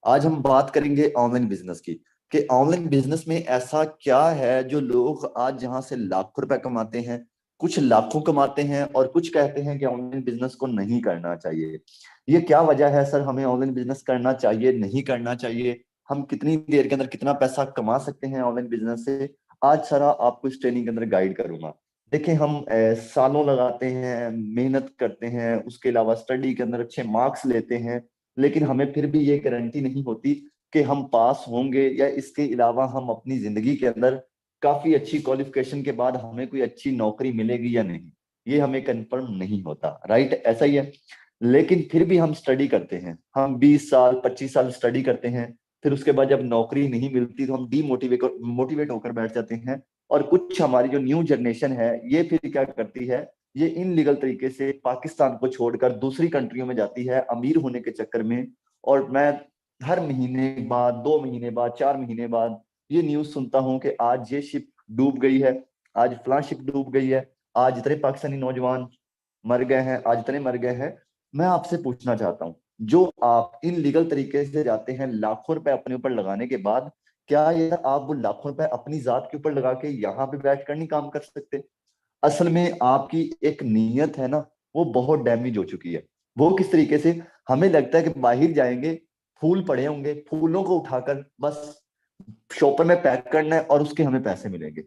आज हम बात करेंगे ऑनलाइन बिजनेस की, कि ऑनलाइन बिजनेस में ऐसा क्या है जो लोग आज जहां से लाखों रुपए कमाते हैं, कुछ लाखों कमाते हैं और कुछ कहते हैं कि ऑनलाइन बिजनेस को नहीं करना चाहिए। ये क्या वजह है सर, हमें ऑनलाइन बिजनेस करना चाहिए नहीं करना चाहिए, हम कितनी देर के अंदर कितना पैसा कमा सकते हैं ऑनलाइन बिजनेस से। आज सारा आपको इस ट्रेनिंग के अंदर गाइड करूंगा। देखिए हम सालों लगाते हैं, मेहनत करते हैं, उसके अलावा स्टडी के अंदर अच्छे मार्क्स लेते हैं, लेकिन हमें फिर भी ये गारंटी नहीं होती कि हम पास होंगे, या इसके अलावा हम अपनी जिंदगी के अंदर काफी अच्छी क्वालिफिकेशन के बाद हमें कोई अच्छी नौकरी मिलेगी या नहीं। ये हमें कंफर्म नहीं होता, राइट? ऐसा ही है। लेकिन फिर भी हम स्टडी करते हैं, हम 20 साल 25 साल स्टडी करते हैं, फिर उसके बाद जब नौकरी नहीं मिलती तो हम डीमोटिवेट मोटिवेट होकर बैठ जाते हैं। और कुछ हमारी जो न्यू जनरेशन है ये फिर क्या करती है, ये इनलीगल तरीके से पाकिस्तान को छोड़कर दूसरी कंट्रियों में जाती है अमीर होने के चक्कर में। और मैं हर महीने बाद, 2 महीने बाद, 4 महीने बाद ये न्यूज सुनता हूँ कि आज ये शिप डूब गई है, आज फलां शिप डूब गई है, आज इतने पाकिस्तानी नौजवान मर गए हैं, आज इतने मर गए हैं। मैं आपसे पूछना चाहता हूँ, जो आप इन लीगल तरीके से जाते हैं लाखों रुपए अपने ऊपर लगाने के बाद, क्या ये आप वो लाखों रुपए अपनी जात के ऊपर लगा के यहाँ पे बैठकर नहीं काम कर सकते? असल में आपकी एक नीयत है ना, वो बहुत डैमेज हो चुकी है। वो किस तरीके से, हमें लगता है कि बाहर जाएंगे, फूल पड़े होंगे, फूलों को उठाकर बस शॉपर में पैक करना है और उसके हमें पैसे मिलेंगे।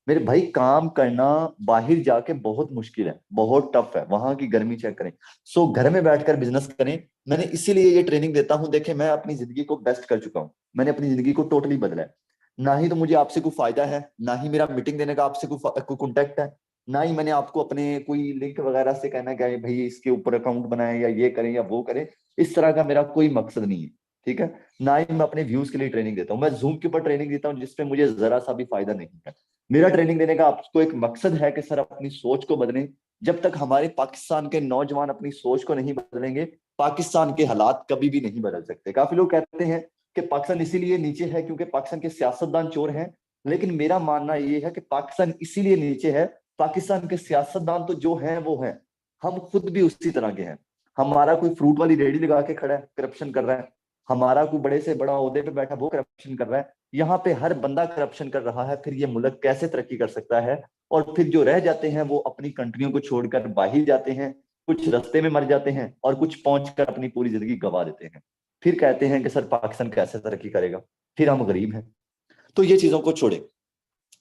मेरे भाई काम करना बाहर जाके बहुत मुश्किल है, बहुत टफ है, वहां की गर्मी चेक करें। सो घर में बैठकर बिजनेस करें। मैंने इसीलिए ये ट्रेनिंग देता हूं। देखे मैं अपनी जिंदगी को बेस्ट कर चुका हूं, मैंने अपनी जिंदगी को टोटली बदला है। ना ही तो मुझे आपसे कोई फायदा है, ना ही मेरा मीटिंग देने का आपसे कोई कॉन्टेक्ट है, ना ही मैंने आपको अपने कोई लिंक वगैरह से कहना है भाई इसके ऊपर अकाउंट बनाए या ये करें या वो करें। इस तरह का मेरा कोई मकसद नहीं है, ठीक है? ना ही मैं अपने व्यूज के लिए ट्रेनिंग देता हूँ। मैं जूम के ऊपर ट्रेनिंग देता हूँ जिसपे मुझे जरा सा भी फायदा नहीं है। मेरा ट्रेनिंग देने का आपको एक मकसद है कि सर अपनी सोच को बदलें। जब तक हमारे पाकिस्तान के नौजवान अपनी सोच को नहीं बदलेंगे, पाकिस्तान के हालात कभी भी नहीं बदल सकते। काफी लोग कहते हैं कि पाकिस्तान इसीलिए नीचे है क्योंकि पाकिस्तान के सियासतदान चोर हैं, लेकिन मेरा मानना यह है कि पाकिस्तान इसीलिए नीचे है, पाकिस्तान के सियासतदान तो जो हैं वो हैं, हम खुद भी उसी तरह के हैं। हमारा कोई फ्रूट वाली रेडी लगा के खड़ा है, करप्शन कर रहा है। हमारा कोई बड़े से बड़ा ओहदे पे बैठा, वो करप्शन कर रहा है। यहाँ पे हर बंदा करप्शन कर रहा है, फिर ये मुल्क कैसे तरक्की कर सकता है? और फिर जो रह जाते हैं वो अपनी कंट्रियों को छोड़कर बाहर जाते हैं, कुछ रास्ते में मर जाते हैं और कुछ पहुंचकर अपनी पूरी जिंदगी गंवा देते हैं। फिर कहते हैं कि सर पाकिस्तान कैसे तरक्की करेगा, फिर हम गरीब हैं। तो ये चीजों को छोड़े।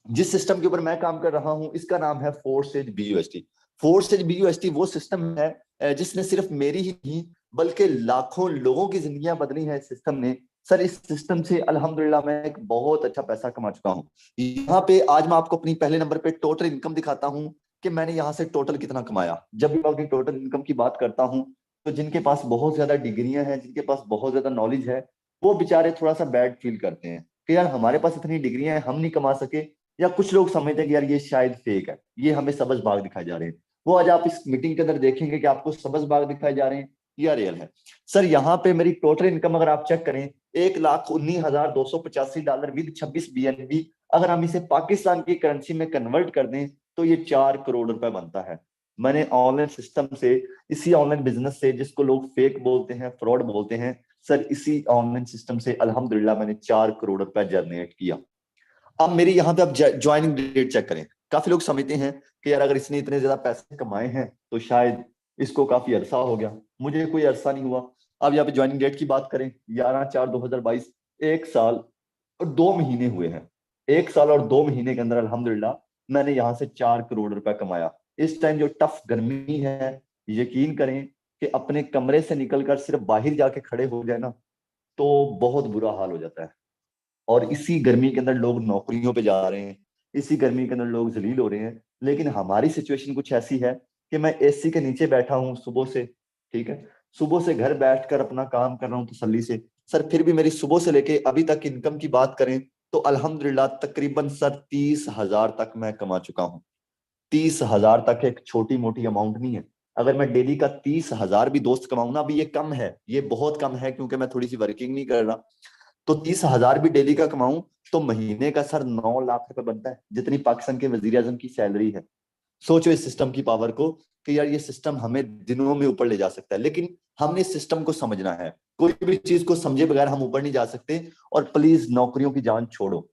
जिस सिस्टम के ऊपर मैं काम कर रहा हूं इसका नाम है फोर्सेज बीयूएसटी। फोर्सेज बीयूएसटी वो सिस्टम है जिसने सिर्फ मेरी ही नहीं बल्कि लाखों लोगों की जिंदगियां बदली हैं इस सिस्टम ने। सर इस सिस्टम से अल्हम्दुलिल्लाह मैं एक बहुत अच्छा पैसा कमा चुका हूं। यहाँ पे आज मैं आपको अपनी पहले नंबर पे टोटल इनकम दिखाता हूं कि मैंने यहाँ से टोटल कितना कमाया। जब भी मैं अपनी टोटल इनकम की बात करता हूँ तो जिनके पास बहुत ज्यादा डिग्रियां हैं, जिनके पास बहुत ज्यादा नॉलेज है, वो बेचारे थोड़ा सा बैड फील करते हैं कि यार हमारे पास इतनी डिग्रियां हैं, हम नहीं कमा सके। या कुछ लोग समझते हैं कि यार ये शायद फेक है, ये हमें सबज बाग दिखाए जा रहे हैं। वो आज आप इस मीटिंग के अंदर देखेंगे कि आपको सबज बाग दिखाए जा रहे हैं या रियल है। सर यहाँ पे मेरी टोटल इनकम अगर आप चेक करें, 1,19,285 डॉलर विद 26 BNB, अगर हम इसे पाकिस्तान की करेंसी में कन्वर्ट कर दें तो ये 4 करोड़ रुपए बनता है। मैंने ऑनलाइन सिस्टम से, इसी ऑनलाइन बिजनेस से जिसको लोग फेक बोलते हैं, फ्रॉड बोलते हैं, सर इसी ऑनलाइन सिस्टम से अल्हम्दुलिल्लाह मैंने 4 करोड़ रुपए जनरेट किया। अब मेरी यहाँ पे आप ज्वाइनिंग डेट चेक करें। काफी लोग समझते हैं कि यार अगर इसने इतने ज्यादा पैसे कमाए हैं तो शायद इसको काफी अरसा हो गया। मुझे कोई अरसा नहीं हुआ। अब यहाँ पे ज्वाइनिंग डेट की बात करें, 11/4/2022, 1 साल और 2 महीने हुए हैं। 1 साल और 2 महीने के अंदर अल्हम्दुलिल्लाह मैंने यहाँ से 4 करोड़ रुपए कमाया। इस टाइम जो टफ गर्मी है, यकीन करें कि अपने कमरे से निकलकर सिर्फ बाहर जाके खड़े हो जाए ना तो बहुत बुरा हाल हो जाता है। और इसी गर्मी के अंदर लोग नौकरियों पे जा रहे हैं, इसी गर्मी के अंदर लोग जलील हो रहे हैं। लेकिन हमारी सिचुएशन कुछ ऐसी है कि मैं एसी के नीचे बैठा हूँ सुबह से, ठीक है, सुबह से घर बैठकर अपना काम कर रहा हूँ तसल्ली से। सर फिर भी मेरी सुबह से लेके अभी तक इनकम की बात करें तो अल्हम्दुलिल्लाह तकरीबन सर 30,000 तक मैं कमा चुका हूँ। 30,000 तक एक छोटी मोटी अमाउंट नहीं है। अगर मैं डेली का 30,000 भी दोस्त कमाऊं ना, अभी ये कम है, ये बहुत कम है क्योंकि मैं थोड़ी सी वर्किंग नहीं कर रहा, तो 30,000 भी डेली का कमाऊं तो महीने का सर 9 लाख रुपए बनता है, जितनी पाकिस्तान के वजीर आजम की सैलरी है। सोचो इस सिस्टम की पावर को कि यार ये सिस्टम हमें दिनों में ऊपर ले जा सकता है। लेकिन हमने इस सिस्टम को समझना है, कोई भी चीज को समझे बगैर हम ऊपर नहीं जा सकते। और प्लीज नौकरियों की जान छोड़ो।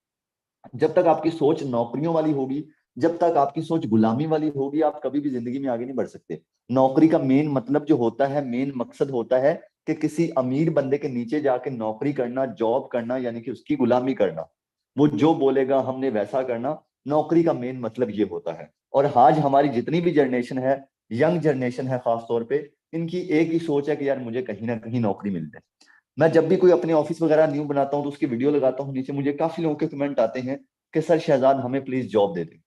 जब तक आपकी सोच नौकरियों वाली होगी, जब तक आपकी सोच गुलामी वाली होगी, आप कभी भी जिंदगी में आगे नहीं बढ़ सकते। नौकरी का मेन मतलब जो होता है, मेन मकसद होता है कि किसी अमीर बंदे के नीचे जाके नौकरी करना, जॉब करना, यानी कि उसकी गुलामी करना। वो जो बोलेगा हमने वैसा करना। नौकरी का मेन मतलब ये होता है। और आज हमारी जितनी भी जनरेशन है, यंग जनरेशन है खास तौर पे, इनकी एक ही सोच है कि यार मुझे कहीं ना कहीं नौकरी मिल जाए। मैं जब भी कोई अपने ऑफिस वगैरह न्यू बनाता हूँ तो उसकी वीडियो लगाता हूँ, नीचे मुझे काफी लोगों के कमेंट आते हैं कि सर शहजाद हमें प्लीज जॉब दे दें,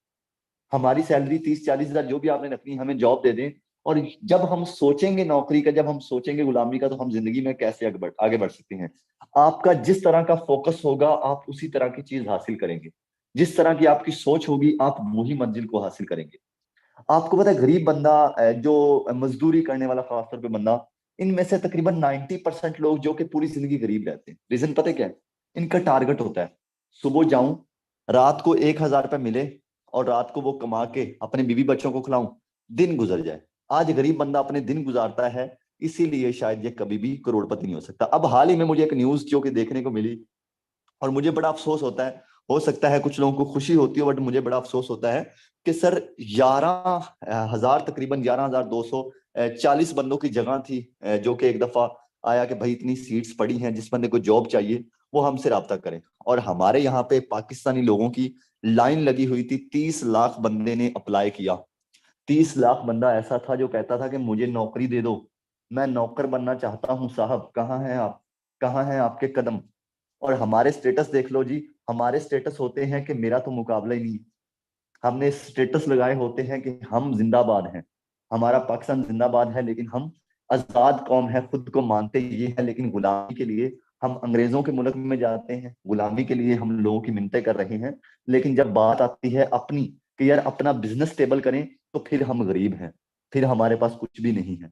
हमारी सैलरी 30-40 हजार जो भी आपने रखनी हमें जॉब दे दें। और जब हम सोचेंगे नौकरी का, जब हम सोचेंगे गुलामी का, तो हम जिंदगी में कैसे आगे बढ़ सकते हैं। आपका जिस तरह का फोकस होगा आप उसी तरह की चीज हासिल करेंगे। जिस तरह की आपकी सोच होगी आप वही मंजिल को हासिल करेंगे। आपको पता है गरीब बंदा, जो मजदूरी करने वाला खासतौर पे बंदा, इनमें से तकरीबन 90% लोग जो कि पूरी जिंदगी गरीब रहते हैं, रीजन पता है क्या है? इनका टारगेट होता है सुबह जाऊं, रात को 1,000 रुपये मिले, और रात को वो कमा के अपने बीवी बच्चों को खिलाऊं, दिन गुजर जाए। आज गरीब बंदा अपने दिन गुजारता है, इसीलिए शायद ये कभी भी करोड़पति नहीं हो सकता। अब हाल ही में मुझे एक न्यूज जो कि देखने को मिली, और मुझे बड़ा अफसोस होता है। हो सकता है कुछ लोगों को खुशी होती है, बट मुझे बड़ा अफसोस होता है कि सर 11,000, तकरीबन 11,240 बंदों की जगह थी, जो कि एक दफा आया कि भाई इतनी सीट्स पड़ी हैं, जिस बंदे को जॉब चाहिए वो हमसे राब्ता करें। और हमारे यहाँ पे पाकिस्तानी लोगों की लाइन लगी हुई थी, 30 लाख बंदे ने अप्लाई किया। 30 लाख बंदा ऐसा था जो कहता था कि मुझे नौकरी दे दो, मैं नौकर बनना चाहता हूँ साहब, कहाँ हैं आप, कहाँ हैं आपके कदम। और हमारे स्टेटस देख लो जी, हमारे स्टेटस होते हैं कि मेरा तो मुकाबला ही नहीं। हमने स्टेटस लगाए होते हैं कि हम जिंदाबाद हैं, हमारा पाकिस्तान जिंदाबाद है, लेकिन हम आजाद कौम है, खुद को मानते ये है, लेकिन गुलामी के लिए हम अंग्रेजों के मुल्क में जाते हैं, गुलामी के लिए हम लोगों की मिन्नतें कर रहे हैं। लेकिन जब बात आती है अपनी, कि यार अपना बिजनेस स्टेबल करें, तो फिर हम गरीब हैं, फिर हमारे पास कुछ भी नहीं है।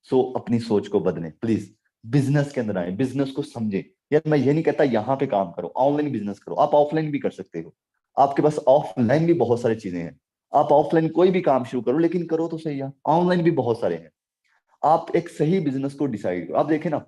सो अपनी सोच को बदलें प्लीज। बिजनेस के अंदर आए, बिजनेस को समझे। यार मैं ये नहीं कहता यहाँ पे काम करो, ऑनलाइन बिजनेस करो, आप ऑफलाइन भी कर सकते हो। आपके पास ऑफलाइन भी बहुत सारी चीजें हैं। आप ऑफलाइन कोई भी काम शुरू करो, लेकिन करो तो सही है। ऑनलाइन भी बहुत सारे हैं। आप एक सही बिजनेस को डिसाइड करो। आप देखें ना,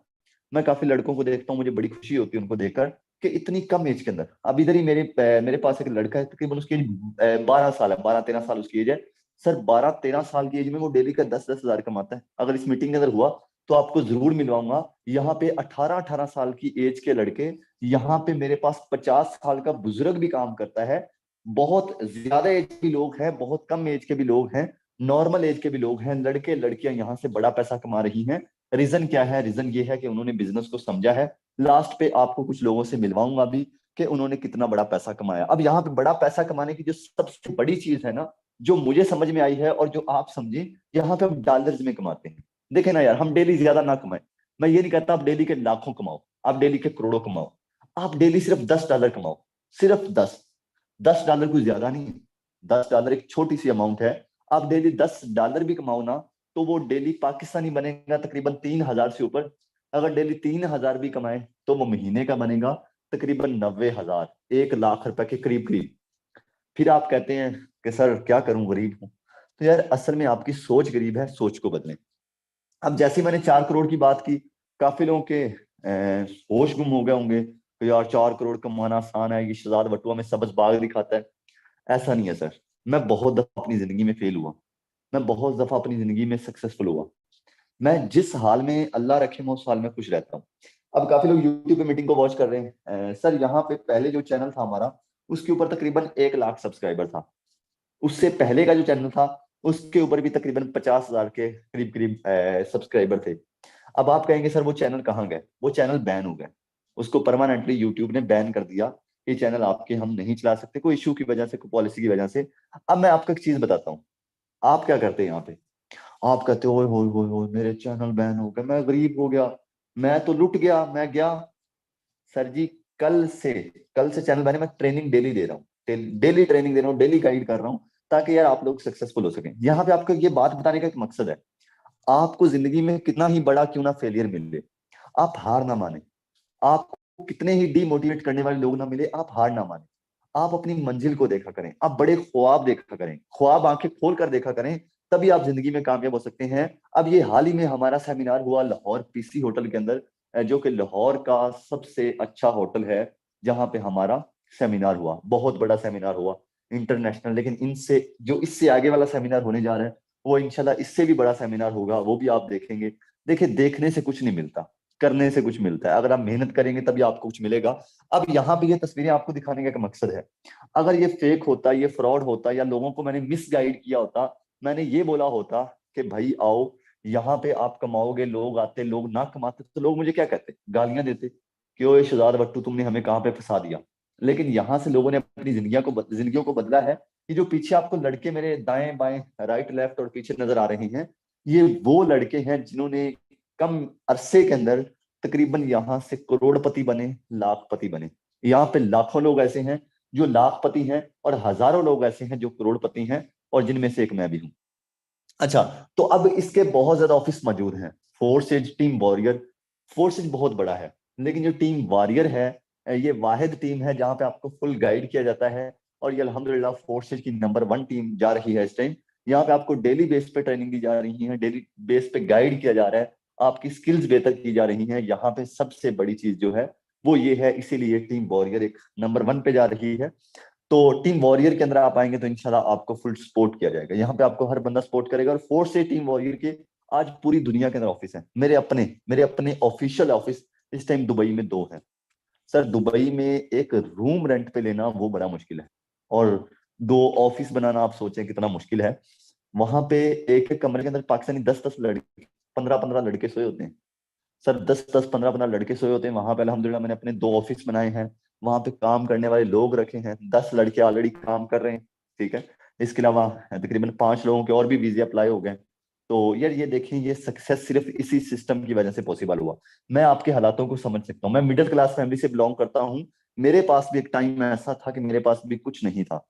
मैं काफी लड़कों को देखता हूँ, मुझे बड़ी खुशी होती है उनको देखकर, कि इतनी कम एज के अंदर, अब इधर ही मेरे पास एक लड़का है, तकरीबन उसकी एज 12 साल है, 12-13 साल उसकी एज है। सर 12-13 साल की एज में वो डेली का 10-10 हजार कमाता है। अगर इस मीटिंग के अंदर हुआ तो आपको जरूर मिलवाऊंगा। यहाँ पे 18-18 साल की एज के लड़के, यहाँ पे मेरे पास 50 साल का बुजुर्ग भी काम करता है। बहुत ज्यादा एज के लोग हैं, बहुत कम एज के भी लोग हैं, नॉर्मल एज के भी लोग हैं, लड़के लड़कियां यहाँ से बड़ा पैसा कमा रही हैं। रीजन क्या है? रीजन ये है कि उन्होंने बिजनेस को समझा है। लास्ट पे आपको कुछ लोगों से मिलवाऊंगा भी कि उन्होंने कितना बड़ा पैसा कमाया। अब यहाँ पे बड़ा पैसा कमाने की जो सबसे बड़ी चीज है ना, जो मुझे समझ में आई है और जो आप समझे, यहाँ पे हम डॉलर्स में कमाते हैं। देखे ना यार, हम डेली ज्यादा ना कमाए। मैं ये नहीं कहता आप डेली के लाखों कमाओ, आप डेली के करोड़ों कमाओ। आप डेली सिर्फ $10 कमाओ, सिर्फ 10। $10 कोई ज्यादा नहीं है। $10 एक छोटी सी अमाउंट है। आप डेली $10 भी कमाओ ना, तो वो डेली पाकिस्तानी बनेगा तकरीबन 3,000 से ऊपर। अगर डेली 3,000 भी कमाए तो वो महीने का बनेगा तकरीबन 90,000, 1 लाख रुपए के करीब करीब। फिर आप कहते हैं कि सर क्या करूं, गरीब हूं। तो यार असल में आपकी सोच गरीब है, सोच को बदलें। अब जैसे ही मैंने 4 करोड़ की बात की, काफी लोगों के होश गुम हो गए होंगे कि यार 4 करोड़ कमाना आसान है, ये शहजाद बटुआ में सब्ज बाग दिखाता है। ऐसा नहीं है सर। मैं बहुत दफा अपनी जिंदगी में फेल हुआ, मैं बहुत दफा अपनी जिंदगी में सक्सेसफुल हुआ। मैं जिस हाल में अल्लाह रखे मैं उस हाल में खुश रहता हूँ। अब काफी लोग यूट्यूब पे मीटिंग को वॉच कर रहे हैं, सर यहाँ पे पहले जो चैनल था हमारा, उसके ऊपर तकरीबन 1 लाख सब्सक्राइबर था। उससे पहले का जो चैनल था उसके ऊपर भी तकरीबन 50,000 के करीब करीब सब्सक्राइबर थे। अब आप कहेंगे सर वो चैनल कहाँ गए? वो चैनल बैन हो गए, उसको परमानेंटली यूट्यूब ने बैन कर दिया। ये चैनल आपके हम नहीं चला सकते, कोई इशू की वजह से, कोई पॉलिसी की वजह से। अब मैं आपको एक चीज बताता हूँ, आप क्या करते हैं यहाँ पे? आप कहते हो, ओए मेरे चैनल बैन हो गए, मैं गरीब हो गया, मैं तो लुट गया, मैं गया। सर जी, कल से कल से चैनल बैन है। मैं ट्रेनिंग डेली दे रहा हूँ, डेली ट्रेनिंग दे रहा हूँ, डेली गाइड कर रहा हूँ, ताकि यार आप लोग सक्सेसफुल हो सकें। यहाँ पे आपको ये बात बताने का एक मकसद है, आपको जिंदगी में कितना ही बड़ा क्यों ना फेलियर मिले, आप हार ना माने। आपको कितने ही डीमोटिवेट करने वाले लोग ना मिले, आप हार ना माने। आप अपनी मंजिल को देखा करें, आप बड़े ख्वाब देखा करें, ख्वाब आंखें खोल कर देखा करें। तभी आप जिंदगी में कामयाब हो सकते हैं। अब ये हाल ही में हमारा सेमिनार हुआ लाहौर पीसी होटल के अंदर, जो कि लाहौर का सबसे अच्छा होटल है, जहां पे हमारा सेमिनार हुआ, बहुत बड़ा सेमिनार हुआ इंटरनेशनल। लेकिन इनसे जो इससे आगे वाला सेमिनार होने जा रहा है, वो इंशाल्लाह इससे भी बड़ा सेमिनार होगा, वो भी आप देखेंगे। देखिए, देखने से कुछ नहीं मिलता, करने से कुछ मिलता है। अगर आप मेहनत करेंगे तभी आपको कुछ मिलेगा। अब यहाँ पे ये तस्वीरें आपको दिखाने का एक मकसद है। अगर ये फेक होता, ये फ्रॉड होता, या लोगों को मैंने मिस गाइड किया होता, मैंने ये बोला होता कि भाई आओ यहाँ पे आप कमाओगे, लोग आते, लोग ना कमाते तो लोग मुझे क्या कहते, गालियां देते कि ओए शहजाद भट्टू तुमने हमें कहाँ पे फंसा दिया। लेकिन यहाँ से लोगों ने अपनी जिंदगियों को बदला है। कि जो पीछे आपको लड़के मेरे दाएं बाएं, राइट लेफ्ट और पीछे नजर आ रहे हैं, ये वो लड़के हैं जिन्होंने कम अरसे के अंदर तकरीबन यहाँ से करोड़पति बने, लाखपति बने। यहाँ पे लाखों लोग ऐसे हैं जो लाखपति हैं, और हजारों लोग ऐसे हैं जो करोड़पति हैं, और जिनमें से एक मैं भी हूं। अच्छा, तो अब इसके बहुत ज्यादा ऑफिस मौजूद हैं। फोर्सेज टीम वॉरियर, फोर्सेज बहुत बड़ा है, लेकिन जो टीम वॉरियर है, ये वाहिद टीम है जहां पे आपको फुल गाइड किया जाता है। और ये अल्हम्दुलिल्लाह फोर्सेज की नंबर 1 टीम जा रही है इस टाइम। यहाँ पे आपको डेली बेस पे ट्रेनिंग दी जा रही है, डेली बेस पे गाइड किया जा रहा है, आपकी स्किल्स बेहतर की जा रही हैं। यहाँ पे सबसे बड़ी चीज जो है वो ये है, इसीलिए टीम वॉरियर एक नंबर 1 पे जा रही है। तो टीम वॉरियर के अंदर आप आएंगे तो इंशाल्लाह आपको फुल सपोर्ट किया जाएगा। यहाँ पे आपको हर बंदा सपोर्ट करेगा। और फोर्स से टीम वॉरियर के आज पूरी दुनिया के अंदर ऑफिस है। मेरे अपने ऑफिशियल ऑफिस इस टाइम दुबई में 2 हैं। सर, दुबई में एक रूम रेंट पे लेना वो बड़ा मुश्किल है, और 2 ऑफिस बनाना आप सोचें कितना मुश्किल है। वहां पे एक एक कमरे के अंदर पाकिस्तानी 10-10 लड़के, 15-15 लड़के सोए होते हैं। सर, 10-10, 15-15 लड़के सोए होते हैं वहां पे। अल्हम्दुलिल्लाह मैंने अपने 2 ऑफिस बनाए हैं, वहां पे काम करने वाले लोग रखे हैं, 10 लड़के ऑलरेडी काम कर रहे हैं। ठीक है, इसके अलावा तकरीबन 5 लोगों के और भी वीजे अप्लाई हो गए। तो यार ये देखें, ये सक्सेस सिर्फ इसी सिस्टम की वजह से पॉसिबल हुआ। मैं आपके हालातों को समझ सकता हूँ, मैं मिडिल क्लास फैमिली से बिलोंग करता हूँ। मेरे पास भी एक टाइम ऐसा था कि मेरे पास भी कुछ नहीं था।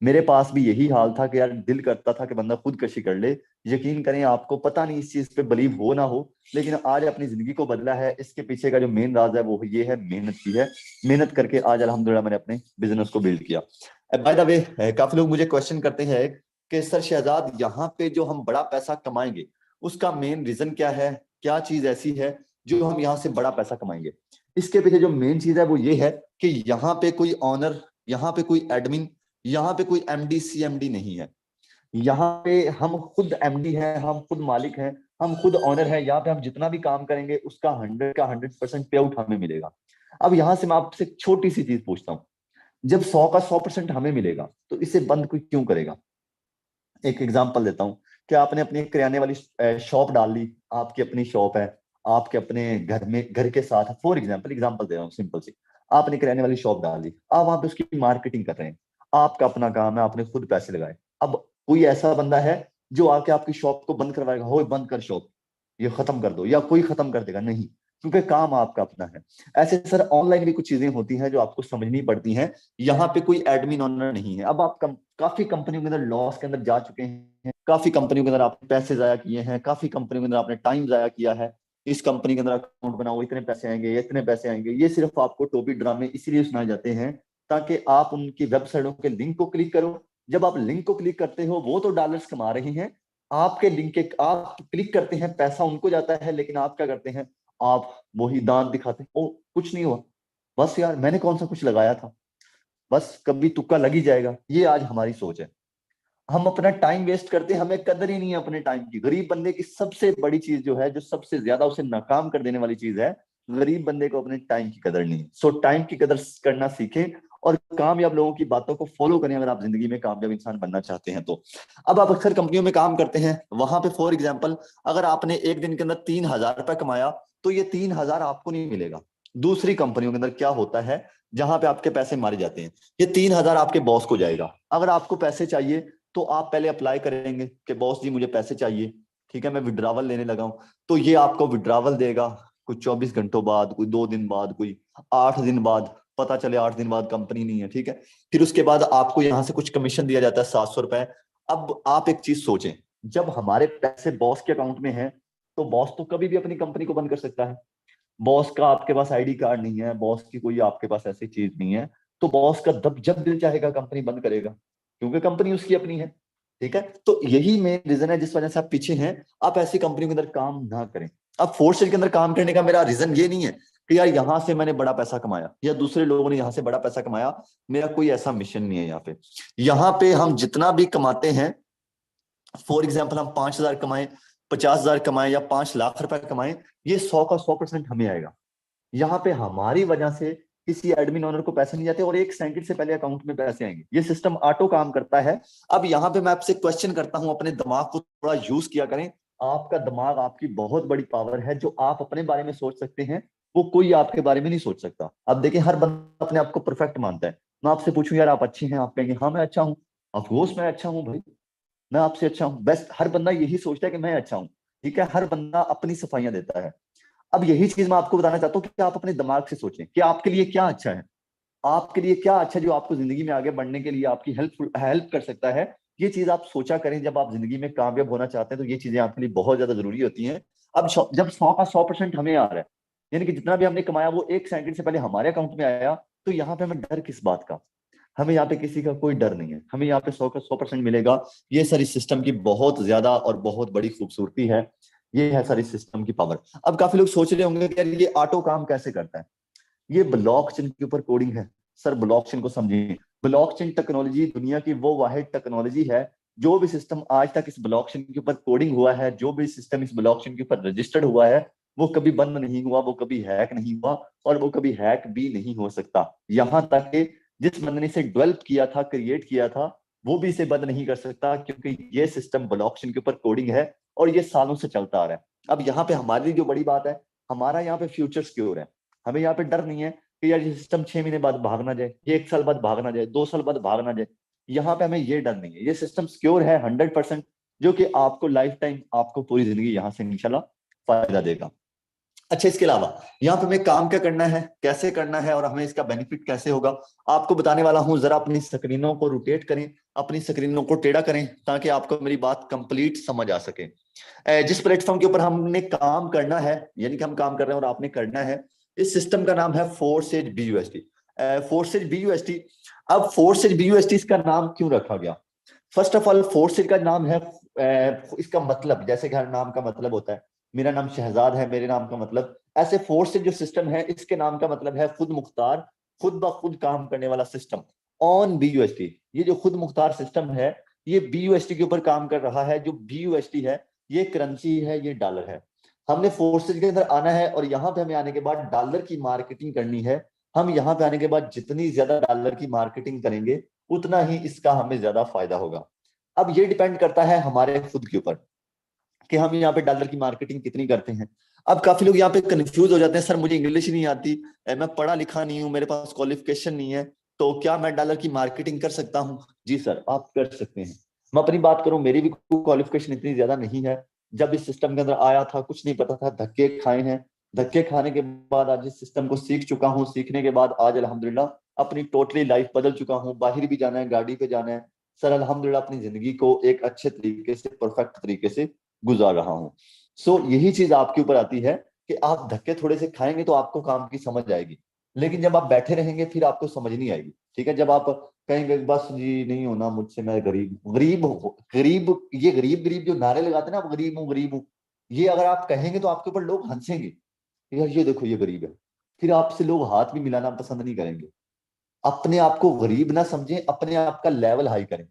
मेरे पास भी यही हाल था कि यार दिल करता था कि बंदा खुदकशी कर ले। यकीन करें, आपको पता नहीं इस चीज पे बिलीव हो ना हो, लेकिन आज अपनी जिंदगी को बदला है। इसके पीछे का जो मेन राज है वो ये है, मेहनत की है। मेहनत करके आज अल्हम्दुलिल्लाह मैंने अपने बिजनेस को बिल्ड किया। बाय द वे, काफी लोग मुझे क्वेश्चन करते हैं कि सर शहजाद, यहाँ पे जो हम बड़ा पैसा कमाएंगे उसका मेन रीजन क्या है, क्या चीज ऐसी है जो हम यहाँ से बड़ा पैसा कमाएंगे। इसके पीछे जो मेन चीज है वो ये है कि यहाँ पे कोई ऑनर, यहाँ पे कोई एडमिन, यहाँ पे कोई एमडी सीएमडी नहीं है। यहाँ पे हम खुद एमडी हैं, हम खुद मालिक हैं, हम खुद ऑनर हैं। यहाँ पे हम जितना भी काम करेंगे उसका 100% पे आउट हमें मिलेगा। अब यहाँ से मैं आपसे एक छोटी सी चीज पूछता हूँ, जब 100 का 100% हमें मिलेगा तो इसे बंद कोई क्यों करेगा। एक एग्जांपल देता हूँ कि आपने अपनी किराने वाली शॉप डाल ली, आपकी अपनी शॉप है, आपके अपने घर में, घर के साथ, फॉर एग्जांपल एग्जांपल दे रहा हूँ सिंपल सी, आपने किराने वाली शॉप डाल दी, आप वहां पे उसकी मार्केटिंग कर रहे हैं, आपका अपना काम है, आपने खुद पैसे लगाए। अब कोई ऐसा बंदा है जो आके आपकी शॉप को बंद करवाएगा, हो बंद कर शॉप, ये खत्म कर दो, या कोई खत्म कर देगा? नहीं, क्योंकि काम आपका अपना है। ऐसे सर ऑनलाइन भी कुछ चीजें होती हैं जो आपको समझनी पड़ती हैं। यहाँ पे कोई एडमिन ऑनर नहीं है। अब आप काफी कंपनियों के अंदर लॉस के अंदर जा चुके हैं, काफी कंपनियों के अंदर आपने पैसे जाया किए हैं, काफी कंपनियों के अंदर आपने टाइम जाया किया है। इस कंपनी के अंदर अकाउंट बनाओ, इतने पैसे आएंगे, इतने पैसे आएंगे। ये सिर्फ आपको टोपी ड्रामे इसलिए सुनाए जाते हैं ताकि आप उनकी वेबसाइटों के लिंक को क्लिक करो। जब आप लिंक को क्लिक करते हो, वो तो डॉलर्स कमा रहे हैं, आपके लिंक के आप क्लिक करते हैं, पैसा उनको जाता है, लेकिन आप क्या करते हैं, आप वही दांत दिखाते हैं, ओ कुछ नहीं हुआ, बस यार मैंने कौन सा कुछ लगाया था, बस कभी तुक्का लग ही जाएगा। ये आज हमारी सोच है। हम अपना टाइम वेस्ट करते हैं, हमें कदर ही नहीं है अपने टाइम की। गरीब बंदे की सबसे बड़ी चीज जो है, जो सबसे ज्यादा उसे नाकाम कर देने वाली चीज है, गरीब बंदे को अपने टाइम की कदर नहीं है। सो टाइम की कदर करना सीखें और कामयाब लोगों की बातों को फॉलो करें अगर आप जिंदगी में कामयाब इंसान बनना चाहते हैं तो। अब आप अक्सर कंपनियों में काम करते हैं, वहां पे फॉर एग्जाम्पल अगर आपने एक दिन के अंदर 3,000 रुपए कमाया, तो ये 3,000 आपको नहीं मिलेगा। दूसरी कंपनियों के अंदर क्या होता है, जहां पे आपके पैसे मारे जाते हैं, ये 3,000 आपके बॉस को जाएगा। अगर आपको पैसे चाहिए तो आप पहले अप्लाई करेंगे कि बॉस जी मुझे पैसे चाहिए, ठीक है, मैं विड्रावल लेने लगा हूं। तो ये आपको विड्रावल देगा कुछ 24 घंटों बाद, कोई 2 दिन बाद, कोई 8 दिन बाद। पता चले 8 दिन बाद कंपनी नहीं है, ठीक है। फिर उसके बाद आपको यहाँ से कुछ कमीशन दिया जाता है, 700 रुपए। अब आप एक चीज सोचें, जब हमारे पैसे बॉस के अकाउंट में है, तो बॉस तो कभी भी अपनी कंपनी को बंद कर सकता है। बॉस का आपके पास आईडी कार्ड नहीं है, बॉस की कोई आपके पास ऐसी चीज नहीं है, तो बॉस का जब जब दिल चाहेगा कंपनी बंद करेगा, क्योंकि कंपनी उसकी अपनी है। ठीक है, तो यही मेन रीजन है जिस वजह से आप पीछे हैं। आप ऐसी कंपनी के अंदर काम ना करें। अब फोर्स सेल के अंदर काम करने का मेरा रीजन ये नहीं है कि यार यहां से मैंने बड़ा पैसा कमाया या दूसरे लोगों ने यहां से बड़ा पैसा कमाया, मेरा कोई ऐसा मिशन नहीं है यहाँ पे। यहाँ पे हम जितना भी कमाते हैं, फॉर एग्जाम्पल हम 5,000 कमाएं, 50,000 कमाएं या 5 लाख रुपए कमाएं, ये 100 का 100% हमें आएगा। यहाँ पे हमारी वजह से किसी एडमिन ओनर को पैसे नहीं जाते और 1 सेकंड से पहले अकाउंट में पैसे आएंगे। ये सिस्टम ऑटो काम करता है। अब यहाँ पे मैं आपसे क्वेश्चन करता हूं, अपने दिमाग को थोड़ा यूज किया करें। आपका दिमाग आपकी बहुत बड़ी पावर है। जो आप अपने बारे में सोच सकते हैं वो कोई आपके बारे में नहीं सोच सकता। अब देखिए, हर बंदा अपने आप को परफेक्ट मानता है। मैं आपसे पूछूं यार आप अच्छे हैं, आप कहेंगे हाँ मैं अच्छा हूँ। ऑफकोर्स मैं अच्छा हूँ भाई, मैं आपसे अच्छा हूँ। बेस्ट, हर बंदा यही सोचता है कि मैं अच्छा हूँ। ठीक है, हर बंदा अपनी सफाइयां देता है। अब यही चीज मैं आपको बताना चाहता हूँ कि आप अपने दिमाग से सोचें कि आपके लिए क्या अच्छा है। आपके लिए क्या अच्छा है जो आपको जिंदगी में आगे बढ़ने के लिए आपकी हेल्प कर सकता है। ये चीज आप सोचा करें। जब आप जिंदगी में कामयाब होना चाहते हैं तो ये चीजें आपके लिए बहुत ज्यादा जरूरी होती हैं। अब जब 100 का 100% हमें आ रहा है, यानी कि जितना भी हमने कमाया वो 1 सेकंड से पहले हमारे अकाउंट में आया, तो यहाँ पे हमें डर किस बात का। हमें यहाँ पे किसी का कोई डर नहीं है, हमें यहाँ पे 100 का 100% मिलेगा। ये सारी सिस्टम की बहुत ज्यादा और बहुत बड़ी खूबसूरती है। ये है सारी सिस्टम की पावर। अब काफी लोग सोच रहे होंगे कि यार ये ऑटो काम कैसे करता है। ये ब्लॉकचेन के ऊपर कोडिंग है। सर ब्लॉकचेन को समझिए। ब्लॉकचेन टेक्नोलॉजी दुनिया की वो वाहिद टेक्नोलॉजी है। जो भी सिस्टम आज तक इस ब्लॉकचेन के ऊपर कोडिंग हुआ है, जो भी सिस्टम इस ब्लॉकचेन के ऊपर रजिस्टर्ड हुआ है, वो कभी बंद नहीं हुआ, वो कभी हैक नहीं हुआ और वो कभी हैक भी नहीं हो सकता। यहाँ तक कि जिस बंदे ने इसे डेवलप किया था, क्रिएट किया था, वो भी इसे बंद नहीं कर सकता, क्योंकि ये सिस्टम ब्लॉकचेन के ऊपर कोडिंग है और ये सालों से चलता आ रहा है। अब यहाँ पे हमारे लिए जो बड़ी बात है, हमारा यहाँ पे फ्यूचर सिक्योर है। हमें यहाँ पे डर नहीं है कि यार ये सिस्टम 6 महीने बाद भाग ना जाए, ये 1 साल बाद भाग ना जाए, 2 साल बाद भाग ना जाए। यहाँ पे हमें ये डर नहीं है। ये सिस्टम सिक्योर है 100%, जो कि आपको लाइफ टाइम, आपको पूरी जिंदगी यहाँ से इंशाल्लाह फायदा देगा। अच्छा, इसके अलावा यहाँ पे हमें काम क्या करना है, कैसे करना है और हमें इसका बेनिफिट कैसे होगा, आपको बताने वाला हूं। जरा अपनी स्क्रीनों को रोटेट करें, अपनी स्क्रीनों को टेढ़ा करें, ताकि आपको मेरी बात कंप्लीट समझ आ सके। जिस प्लेटफॉर्म के ऊपर हमने काम करना है, यानी कि हम काम कर रहे हैं और आपने करना है, इस सिस्टम का नाम है फोर्सेज BUSD। Forces BUSD। अब फोर्सेज BUSD इसका नाम क्यों रखा गया? फर्स्ट ऑफ ऑल, फोर्सेज का नाम है, इसका मतलब जैसे कि हर नाम का मतलब होता है। मेरा नाम शहजाद है, मेरे नाम का मतलब ऐसे। फोर्सेज जो सिस्टम है, इसके नाम का मतलब है खुद मुख्तार, खुद ब खुद काम करने वाला सिस्टम। ऑन BUSD, ये जो खुद मुख्तार सिस्टम है, ये BUSD के ऊपर काम कर रहा है। जो BUSD है ये करेंसी है, ये डॉलर है। हमने फोर्सेज के अंदर आना है और यहाँ पे हमें आने के बाद डॉलर की मार्केटिंग करनी है। हम यहाँ पे आने के बाद जितनी ज्यादा डॉलर की मार्केटिंग करेंगे, उतना ही इसका हमें ज्यादा फायदा होगा। अब ये डिपेंड करता है हमारे खुद के ऊपर कि हम यहाँ पे डॉलर की मार्केटिंग कितनी करते हैं। अब काफी लोग यहाँ पे कंफ्यूज हो जाते हैं, सर मुझे इंग्लिश नहीं आती, मैं पढ़ा लिखा नहीं हूँ, मेरे पास क्वालिफिकेशन नहीं है, तो क्या मैं डॉलर की मार्केटिंग कर सकता हूँ? जी सर, आप कर सकते हैं। मैं अपनी बात करूं, मेरी भी क्वालिफिकेशन इतनी ज्यादा नहीं है। जब इस सिस्टम के अंदर आया था कुछ नहीं पता था, धक्के खाए हैं। धक्के खाने के बाद आज इस सिस्टम को सीख चुका हूँ। सीखने के बाद आज अल्हम्दुलिल्लाह अपनी टोटली लाइफ बदल चुका हूँ। बाहर भी जाना है, गाड़ी पे जाना है, सर अल्हम्दुलिल्लाह अपनी जिंदगी को एक अच्छे तरीके से, परफेक्ट तरीके से गुजार रहा हूँ। सो यही चीज आपके ऊपर आती है कि आप धक्के थोड़े से खाएंगे तो आपको काम की समझ आएगी, लेकिन जब आप बैठे रहेंगे फिर आपको समझ नहीं आएगी। ठीक है, जब आप कहेंगे बस जी नहीं होना मुझसे, मैं गरीब गरीब गरीब, ये गरीब गरीब जो नारे लगाते हैं ना, आप गरीब हूँ, ये अगर आप कहेंगे तो आपके ऊपर लोग हंसेंगे, यार ये देखो ये गरीब है। फिर आपसे लोग हाथ भी मिलाना पसंद नहीं करेंगे। अपने आप को गरीब ना समझें, अपने आप का लेवल हाई करें,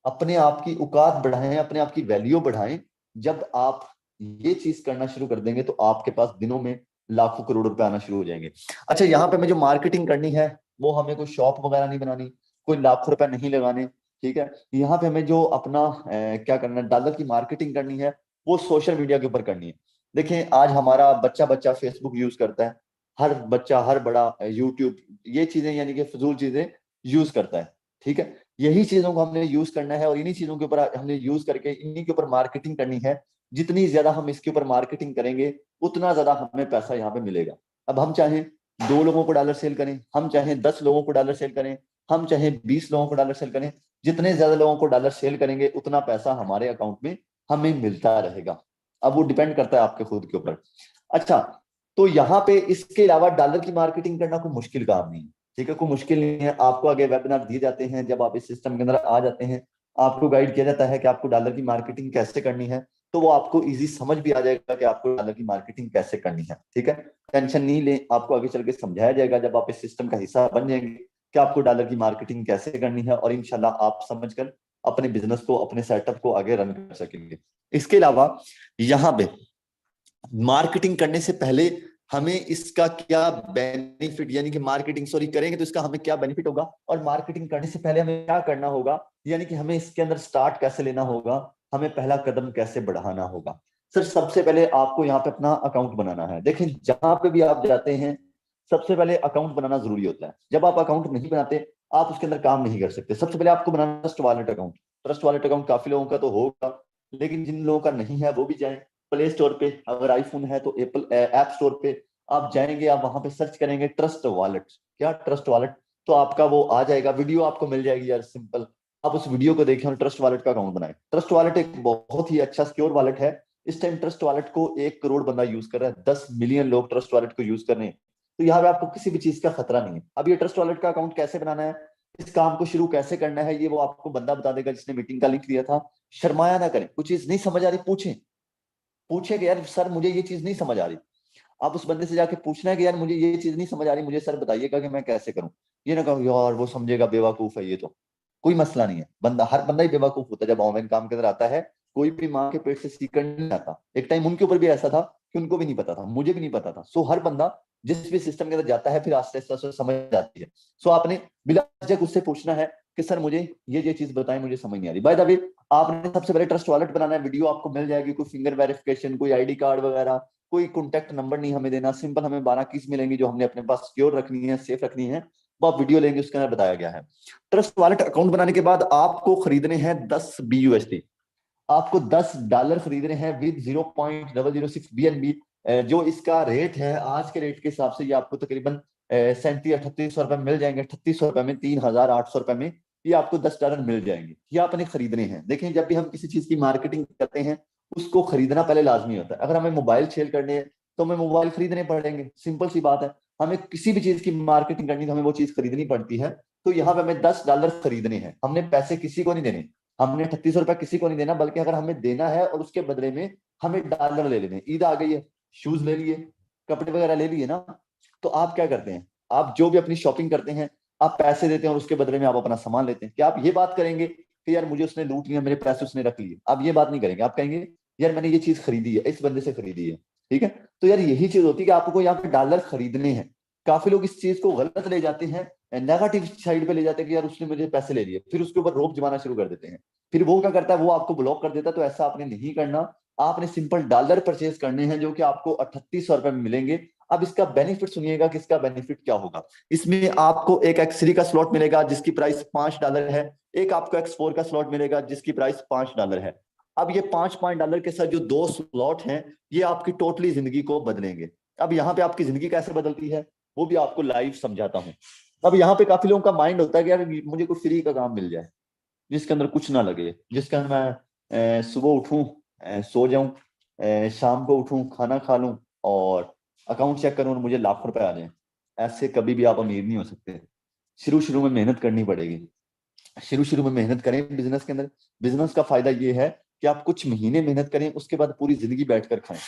अपने आप की औकात बढ़ाएं, अपने आप की वैल्यू बढ़ाएं। जब आप ये चीज करना शुरू कर देंगे तो आपके पास दिनों में लाखों करोड़ रुपए आना शुरू हो जाएंगे। अच्छा, यहाँ पे हमें जो मार्केटिंग करनी है, वो हमें कोई शॉप वगैरह नहीं बनानी, कोई लाखों रुपए नहीं लगाने। ठीक है, यहाँ पे हमें जो अपना क्या करना है, डॉलर की मार्केटिंग करनी है, वो सोशल मीडिया के ऊपर करनी है। देखें, आज हमारा बच्चा बच्चा फेसबुक यूज करता है, हर बच्चा हर बड़ा यूट्यूब, ये चीजें यानी कि फजूल चीजें यूज करता है। ठीक है, यही चीजों को हमने यूज करना है और इन्हीं चीजों के ऊपर हमने यूज करके इन्हीं के ऊपर मार्केटिंग करनी है। जितनी ज्यादा हम इसके ऊपर मार्केटिंग करेंगे, उतना ज्यादा हमें पैसा यहाँ पे मिलेगा। अब हम चाहें 2 लोगों को डॉलर सेल करें, हम चाहें 10 लोगों को डॉलर सेल करें, हम चाहें 20 लोगों को डॉलर सेल करें, जितने ज्यादा लोगों को डॉलर सेल करेंगे उतना पैसा हमारे अकाउंट में हमें मिलता रहेगा। अब वो डिपेंड करता है आपके खुद के ऊपर। अच्छा, तो यहाँ पे इसके अलावा डॉलर की मार्केटिंग करना कोई मुश्किल काम नहीं है। ठीक है, कोई मुश्किल नहीं है। आपको आगे वेबिनार दिए जाते हैं, जब आप इस सिस्टम के अंदर आ जाते हैं आपको गाइड किया जाता है कि आपको डॉलर की मार्केटिंग कैसे करनी है, तो वो आपको इजी समझ भी आ जाएगा कि आपको डॉलर की मार्केटिंग कैसे करनी है। ठीक है, टेंशन नहीं ले, आपको आगे चल के समझाया जाएगा जब आप इस सिस्टम का हिस्सा बन जाएंगे कि आपको डॉलर की मार्केटिंग कैसे करनी है, और इंशाल्लाह आप समझकर अपने बिजनेस को, अपने सेटअप को आगे रन कर सकेंगे। इसके अलावा यहाँ पे मार्केटिंग करने से पहले हमें इसका क्या बेनिफिट, यानी कि मार्केटिंग सॉरी करेंगे तो इसका हमें क्या बेनिफिट होगा, और मार्केटिंग करने से पहले हमें क्या करना होगा, यानी कि हमें इसके अंदर स्टार्ट कैसे लेना होगा, हमें पहला कदम कैसे बढ़ाना होगा। सर सबसे पहले आपको यहाँ पे अपना अकाउंट बनाना है। देखें, जहां पे भी आप जाते हैं सबसे पहले अकाउंट बनाना जरूरी होता है। जब आप अकाउंट नहीं बनाते आप उसके अंदर काम नहीं कर सकते। सबसे पहले आपको बनाना Trust Wallet account. Trust Wallet account काफी लोगों का तो होगा, लेकिन जिन लोगों का नहीं है वो भी जाए प्ले स्टोर पे, अगर आईफोन है तो एप्पल ऐप स्टोर पे आप जाएंगे, आप वहां पे सर्च करेंगे ट्रस्ट वॉलेट, क्या ट्रस्ट वॉलेट, तो आपका वो आ जाएगा, वीडियो आपको मिल जाएगी यार, सिंपल आप उस वीडियो को देखें और ट्रस्ट वॉलेट का अकाउंट बनाए। ट्रस्ट वॉलेट एक बहुत ही अच्छा सिक्योर वॉलेट है। इस टाइम ट्रस्ट वॉलेट को 1 करोड़ बंदा यूज कर रहा है, 10 मिलियन लोग ट्रस्ट वॉलेट को यूज कर रहे हैं, तो यहाँ पे आपको किसी भी चीज का खतरा नहीं है। अब ये ट्रस्ट वॉलेट का अकाउंट कैसे बनाना है, इस काम को शुरू कैसे करना है, ये वो आपको बंदा बता देगा जिसने मीटिंग का लिंक दिया था। शर्माया ना करें, कुछ चीज नहीं समझ आ रही पूछें, पूछे कि यार सर मुझे ये चीज नहीं समझ आ रही, आप उस बंदे से जाके पूछना है कि यार मुझे ये चीज नहीं समझ आ रही, मुझे सर बताइएगा कि मैं कैसे करूं। ये ना कहो यार वो समझेगा बेवकूफ है, ये तो कोई मसला नहीं है। बंदा, हर बंदा ही बेवकूफ होता है जब ऑनलाइन काम के अंदर आता है। कोई भी माँ के पेट से सीकर नहीं आता। एक टाइम उनके ऊपर भी ऐसा था कि उनको भी नहीं पता था, मुझे भी नहीं पता था। सो हर बंदा जिस भी सिस्टम के अंदर जाता है फिर आस्ते आस्ते समझ जाती है। सो आपने बिला झिझक उससे पूछना है कि सर मुझे ये चीज बताएं, मुझे समझ नहीं आ रही। बाय द वे, आपने सबसे पहले ट्रस्ट वॉलेट बनाना है, वीडियो आपको मिल जाएगी, कोई फिंगर वेरिफिकेशन, कोई आईडी कार्ड वगैरह, कोई कॉन्टैक्ट नंबर नहीं हमें देना, सिंपल हमें 12 कीज मिलेंगी जो हमने अपने पास सिक्योर रखनी है, सेफ रखनी है, वो आप वीडियो लेंगे उसके अंदर बताया गया है। ट्रस्ट वॉलेट अकाउंट बनाने के बाद आपको खरीदने हैं 10 BUSD, आपको $10 खरीदने हैं विद 0.006 BNB। जो इसका रेट है आज के रेट के हिसाब से ये आपको तकरीबन 3700-3800 रुपए मिल जाएंगे। 3800 रुपए में, 3800 रुपए में ये आपको $10 मिल जाएंगे। ये आपने खरीदने हैं। देखें, जब भी हम किसी चीज की मार्केटिंग करते हैं उसको खरीदना पहले लाजमी होता है। अगर हमें मोबाइल सेल करने हैं तो हमें मोबाइल खरीदने पड़ेंगे, सिंपल सी बात है। हमें किसी भी चीज की मार्केटिंग करनी है तो हमें वो चीज खरीदनी पड़ती है। तो यहाँ पे हमें $10 खरीदने हैं, हमने पैसे किसी को नहीं देने, हमने 3800 रुपया किसी को नहीं देना, बल्कि अगर हमें देना है और उसके बदले में हमें डॉलर ले लेने। ईद आ गई है, शूज ले लिए, कपड़े वगैरह ले लिए ना, तो आप क्या करते हैं, आप जो भी अपनी शॉपिंग करते हैं आप पैसे देते हैं और उसके बदले में आप अपना सामान लेते हैं। क्या आप ये बात करेंगे कि यार मुझे उसने लूट लिया, मेरे पैसे उसने रख लिए? आप ये बात नहीं करेंगे, आप कहेंगे यार मैंने ये चीज खरीदी है, इस बंदे से खरीदी है। ठीक है, तो यार यही चीज होती है कि आपको यहाँ पे डॉलर खरीदने हैं। काफी लोग इस चीज को गलत ले जाते हैं, नेगेटिव साइड पे ले जाते हैं कि यार उसने मुझे पैसे ले लिए, फिर उसके ऊपर रोप जमाना शुरू कर देते हैं। फिर वो क्या करता है, वो आपको ब्लॉक कर देता है। तो ऐसा आपने नहीं करना, आपने सिंपल डॉलर परचेज करने हैं जो कि आपको 3800 रुपए में मिलेंगे। अब इसका बेनिफिट सुनिएगा कि इसका बेनिफिट क्या होगा। इसमें आपको एक X3 का स्लॉट मिलेगा जिसकी प्राइस $5 है, एक आपको X4 का स्लॉट मिलेगा जिसकी प्राइस $5 है। अब ये $5 के साथ जो दो स्लॉट हैं ये आपकी टोटली जिंदगी को बदलेंगे। अब यहाँ पे आपकी जिंदगी कैसे बदलती है वो भी आपको लाइव समझाता हूँ। अब यहाँ पे काफी लोगों का माइंड होता है कि यार मुझे कोई फ्री का काम मिल जाए जिसके अंदर कुछ ना लगे, जिसके अंदर मैं सुबह उठूं, सो जाऊं, शाम को उठूं, खाना खा लूं और अकाउंट चेक करूं और मुझे लाख रुपए आ जाए। ऐसे कभी भी आप अमीर नहीं हो सकते। शुरू शुरू में मेहनत करनी पड़ेगी। शुरू शुरू में मेहनत करें बिजनेस के अंदर। बिजनेस का फायदा ये है कि आप कुछ महीने मेहनत करें, उसके बाद पूरी जिंदगी बैठकर खाएं।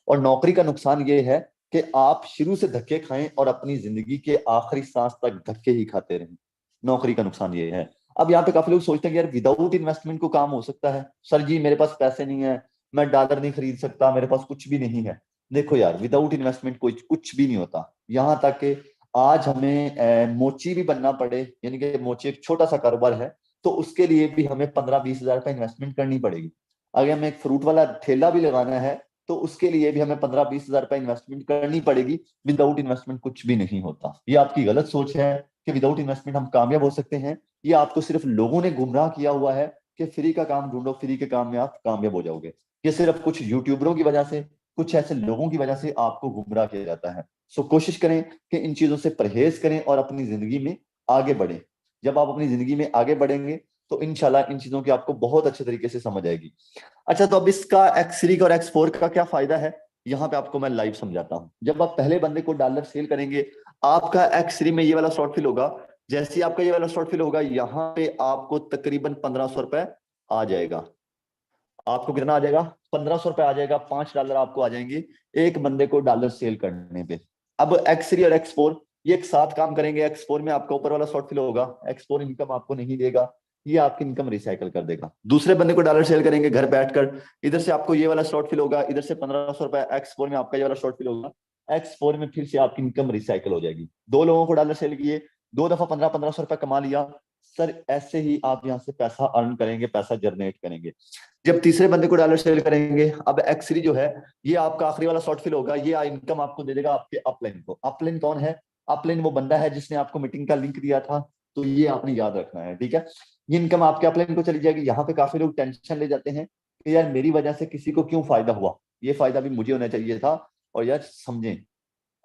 और नौकरी का नुकसान ये है कि आप शुरू से धक्के खाएं और अपनी जिंदगी के आखिरी सांस तक धक्के ही खाते रहें। नौकरी का नुकसान ये है। अब यहाँ पे काफी लोग सोचते हैं कि यार विदाउट इन्वेस्टमेंट को काम हो सकता है। सर जी मेरे पास पैसे नहीं है, मैं डॉलर नहीं खरीद सकता, मेरे पास कुछ भी नहीं है। देखो यार, विदाउट इन्वेस्टमेंट कोई कुछ भी नहीं होता। यहाँ तक कि आज हमें मोची भी बनना पड़े, यानी कि मोची एक छोटा सा कारोबार है, तो उसके लिए भी हमें 15-20 हजार इन्वेस्टमेंट करनी पड़ेगी। अगर हमें एक फ्रूट वाला ठेला भी लगाना है तो उसके लिए भी हमें 15-20 हजार इन्वेस्टमेंट करनी पड़ेगी। विदाउट इन्वेस्टमेंट कुछ भी नहीं होता। ये आपकी गलत सोच है कि विदाउट इन्वेस्टमेंट हम कामयाब हो सकते हैं। ये आपको सिर्फ लोगों ने गुमराह किया हुआ है कि फ्री का काम ढूंढो, फ्री के काम में आप कामयाब हो जाओगे। ये सिर्फ कुछ यूट्यूबरों की वजह से, कुछ ऐसे लोगों की वजह से आपको गुमराह किया जाता है। सो कोशिश करें कि इन चीजों से परहेज करें और अपनी जिंदगी में आगे बढ़ें। जब आप अपनी जिंदगी में आगे बढ़ेंगे तो इंशाल्लाह इन चीजों की आपको बहुत अच्छे तरीके से समझ आएगी। अच्छा, तो अब इसका X3 का और X4 का क्या फायदा है, यहाँ पे आपको मैं लाइव समझाता हूँ। जब आप पहले बंदे को डॉलर सेल करेंगे, आपका X3 में ये वाला स्लॉट फिल होगा, जैसे ही आपका ये वाला स्लॉट फिल होगा, यहाँ पे आपको तकरीबन 1500 रुपए आ जाएगा। आपको कितना आ जाएगा? 1500 रुपए आ जाएगा। $5 आपको आ जाएंगे एक बंदे को डॉलर सेल करने पे। अब X3 और X4 ये एक साथ काम करेंगे। X4 में आपका ऊपर वाला स्लॉट फिल होगा, X4 इनकम आपको नहीं देगा, ये आपकी इनकम रिसाइकल कर देगा। दूसरे बंदे को डॉलर सेल करेंगे घर बैठकर, इधर से आपको ये वाला स्लॉट फिल होगा, इधर से 1500 रुपए X4 में आपका ये वाला स्लॉट फिल होगा। X4 में फिर से आपकी इनकम रिसाइकल हो जाएगी। दो लोगों को डॉलर सेल किए, 2 दफा 1500 रुपए कमा लिया। सर ऐसे ही आप यहाँ से पैसा अर्न करेंगे, पैसा जनरेट करेंगे। जब तीसरे बंदे को डॉलर सेल करेंगे, अब X3 जो है ये आपका आखिरी वाला शॉर्ट फिल होगा, ये इनकम आपको दे देगा आपके अपलाइन को। अपलाइन कौन है? अपलाइन वो बंदा है जिसने आपको मीटिंग का लिंक दिया था, तो ये आपने याद रखना है, ठीक है। ये इनकम आपके अपलाइन को चली जाएगी। यहाँ पे काफी लोग टेंशन ले जाते हैं कि यार मेरी वजह से किसी को क्यों फायदा हुआ, ये फायदा भी मुझे होना चाहिए था। और यार समझें,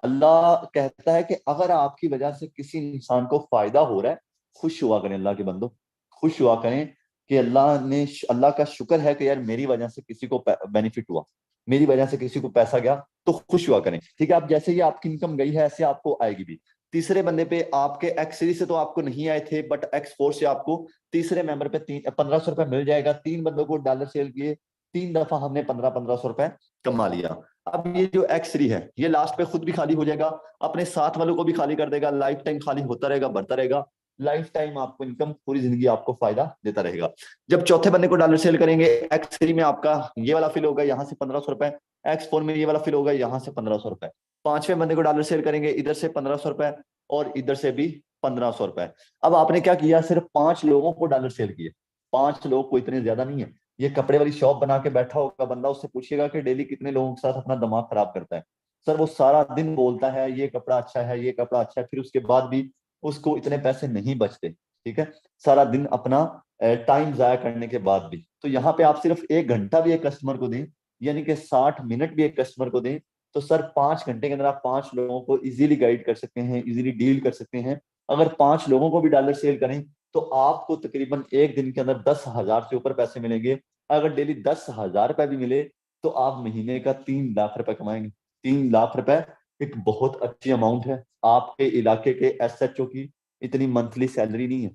अल्लाह कहता है कि अगर आपकी वजह से किसी इंसान को फायदा हो रहा है, खुश हुआ करें अल्लाह के बंदो, खुश हुआ करें कि अल्लाह का शुक्र है कि यार मेरी वजह से किसी को बेनिफिट हुआ, मेरी वजह से किसी को पैसा गया, तो खुश हुआ करें, ठीक है। अब जैसे ही आपकी इनकम गई है, ऐसे आपको आएगी भी। तीसरे बंदे पे आपके X3 से तो आपको नहीं आए थे, बट X4 से आपको तीसरे मेंबर पे 1500 रुपए मिल जाएगा। 3 बंदों को डॉलर सेल किए, 3 दफा हमने 1500 रुपए कमा लिया। अब ये जो X3 है ये लास्ट पे खुद भी खाली हो जाएगा, अपने साथ वालों को भी खाली कर देगा, लाइफ टाइम खाली होता रहेगा, बढ़ता रहेगा, लाइफ टाइम आपको इनकम, पूरी जिंदगी आपको फायदा देता रहेगा। जब चौथे बंदे को डॉलर सेल करेंगे, X3 में आपका ये वाला फिल होगा, यहाँ से 1500 रुपए, X4 में ये वाला फिल होगा, यहाँ से 1500 रुपए। पांचवें बंदे को डॉलर सेल करेंगे, इधर से 1500 रुपए और इधर से भी 1500 रुपए। अब आपने क्या किया? सिर्फ 5 लोगों को डॉलर सेल किए। 5 लोग कोई इतने ज्यादा नहीं है। ये कपड़े वाली शॉप बना के बैठा होगा बंदा, उससे पूछिएगा कि डेली कितने लोगों के साथ अपना दिमाग खराब करता है। सर वो सारा दिन बोलता है ये कपड़ा अच्छा है, ये कपड़ा अच्छा है, फिर उसके बाद भी उसको इतने पैसे नहीं बचते, ठीक है। सारा दिन अपना टाइम जाया करने के बाद भी। तो यहाँ पे आप सिर्फ 1 घंटा भी एक कस्टमर को दें, यानी कि 60 मिनट भी एक कस्टमर को दें, तो सर 5 घंटे के अंदर आप 5 लोगों को इजीली गाइड कर सकते हैं, इजीली डील कर सकते हैं। अगर 5 लोगों को भी डॉलर सेल करें तो आपको तकरीबन एक दिन के अंदर 10,000 से ऊपर पैसे मिलेंगे। अगर डेली 10,000 रुपए भी मिले तो आप महीने का 3 लाख रुपए कमाएंगे। 3 लाख रुपए एक बहुत अच्छी अमाउंट है। आपके इलाके के SHO की इतनी मंथली सैलरी नहीं है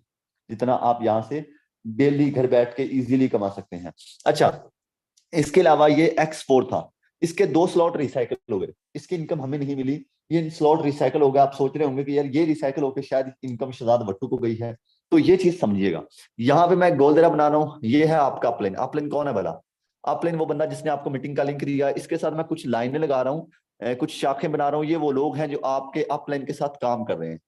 जितना आप यहाँ से डेली घर बैठ के इजीली कमा सकते हैं। अच्छा, इसके अलावा ये X4 था, इसके 2 स्लॉट रिसाइकल हो गए, इसकी इनकम हमें नहीं मिली, ये स्लॉट रिसाइकल हो गया। आप सोच रहे होंगे कि यार ये रिसाइकल होकर शायद इनकम शहजाद भट्टू को गई है, तो ये चीज समझिएगा। यहाँ पे मैं गोल दरा बना रहा हूँ, ये है आपका अपलाइन। अपलाइन कौन है भला? अपलाइन वो बंदा जिसने आपको मीटिंग का लिंक दिया। इसके साथ मैं कुछ लाइनें लगा रहा हूँ, कुछ शाखें बना रहा हूँ। ये वो लोग हैं जो आपके अपलाइन के साथ काम कर रहे हैं,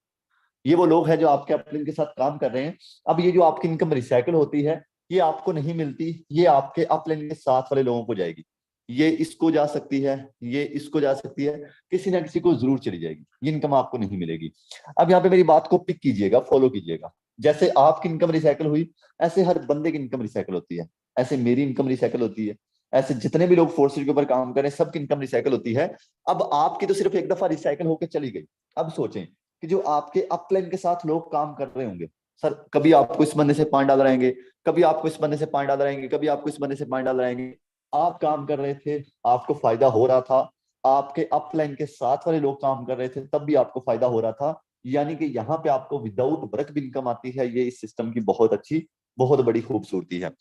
ये वो लोग हैं जो आपके अपलाइन के साथ काम कर रहे हैं। अब ये जो आपकी इनकम रिसाइकल होती है, ये आपको नहीं मिलती, ये आपके अपलाइन के साथ वाले लोगों को जाएगी। ये इसको जा सकती है, ये इसको जा सकती है, किसी ना किसी को जरूर चली जाएगी, ये इनकम आपको नहीं मिलेगी। अब यहाँ पे मेरी बात को पिक कीजिएगा, फॉलो कीजिएगा। जैसे आपकी इनकम रिसाइकल हुई, ऐसे हर बंदे की इनकम रिसाइकल होती है, ऐसे मेरी इनकम रिसाइकल होती है, ऐसे जितने भी लोग फोर्सेज के ऊपर काम करें सबकी इनकम रिसाइकल होती है। अब आपकी तो सिर्फ एक दफा रिसाइकल होकर चली गई। अब सोचें कि जो आपके अपलाइन के साथ लोग काम कर रहे होंगे, सर कभी आपको इस बंदे से $5 आएंगे, कभी आपको इस बंदे से $5 आएंगे, कभी आपको इस बंदे से $5 आएंगे। आप काम कर रहे थे, आपको फायदा हो रहा था, आपके अपलाइन के साथ वाले लोग काम कर रहे थे, तब भी आपको फायदा हो रहा था। यानी कि यहाँ पे आपको विदाउट वर्क भी इनकम आती है। ये इस सिस्टम की बहुत अच्छी, बहुत बड़ी खूबसूरती है।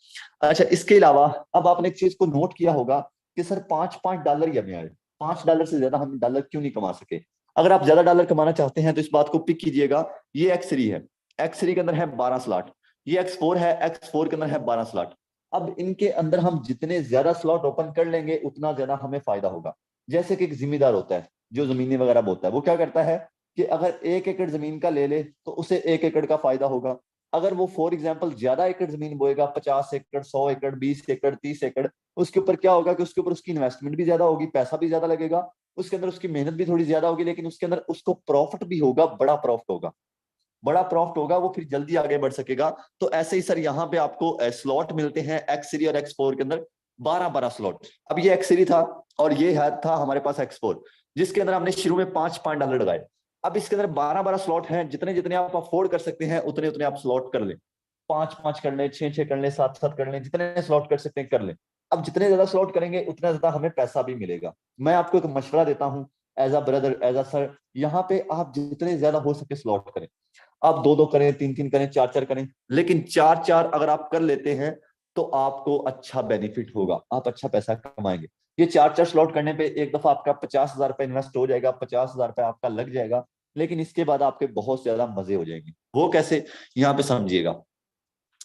अच्छा, इसके अलावा अब आपने एक चीज को नोट किया होगा कि सर $5 ही हमें आए, $5 से ज्यादा हम डॉलर क्यों नहीं कमा सके। अगर आप ज्यादा डॉलर कमाना चाहते हैं तो इस बात को पिक कीजिएगा। ये X3 है, X3 के अंदर है 12 स्लॉट। ये X4 है, X4 के अंदर है 12 स्लॉट। अब इनके अंदर हम जितने ज्यादा स्लॉट ओपन कर लेंगे उतना ज्यादा हमें फायदा होगा। जैसे कि एक जिम्मेदार होता है जो जमीनी वगैरह बोता है, वो क्या करता है कि अगर 1 एकड़ जमीन का ले ले तो उसे 1 एकड़ का फायदा होगा। अगर वो फॉर एग्जाम्पल ज्यादा एकड़ जमीन बोएगा, 50 एकड़, 100 एकड़, 20 एकड़, 30 एकड़, उसके ऊपर क्या होगा कि उसके ऊपर उसकी इन्वेस्टमेंट भी ज्यादा होगी, पैसा भी ज्यादा लगेगा, उसके अंदर उसकी मेहनत भी थोड़ी ज्यादा होगी, लेकिन उसके अंदर उसको प्रॉफिट भी होगा, बड़ा प्रॉफिट होगा, बड़ा प्रॉफिट होगा, वो फिर जल्दी आगे बढ़ सकेगा। तो ऐसे ही सर यहाँ पे आपको स्लॉट मिलते हैं X3 और X4 के अंदर 12 स्लॉट। अब ये X3 था और ये था हमारे पास X4, जिसके अंदर हमने शुरू में $5 लगाए। अब इसके अंदर 12 स्लॉट हैं, जितने जितने आप अफोर्ड कर सकते हैं उतने उतने आप स्लॉट कर लें। 5 5 कर लें, 6 6 कर लें, 7 7 कर लें, जितने स्लॉट कर सकते हैं कर लें। अब जितने ज्यादा स्लॉट करेंगे उतना ज्यादा हमें पैसा भी मिलेगा। मैं आपको एक मशवरा देता हूँ, as a brother, as a sir. यहाँ पे आप जितने ज्यादा हो सके स्लॉट करें, आप 2-2 करें, 3-3 करें, 4-4 करें, लेकिन 4-4 अगर आप कर लेते हैं तो आपको अच्छा बेनिफिट होगा, आप अच्छा पैसा कमाएंगे। ये 4-4 स्लॉट करने पे एक दफा आपका 50,000 रुपये इन्वेस्ट हो जाएगा, 50,000 रुपये आपका लग जाएगा, लेकिन इसके बाद आपके बहुत ज्यादा मजे हो जाएंगे। वो कैसे, यहाँ पे समझिएगा।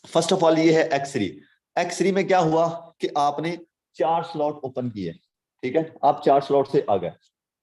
फर्स्ट ऑफ ऑल ये है एक्स3। एक्स3 में क्या हुआ कि आपने 4 स्लॉट ओपन किए, ठीक है, आप 4 स्लॉट से आ गए।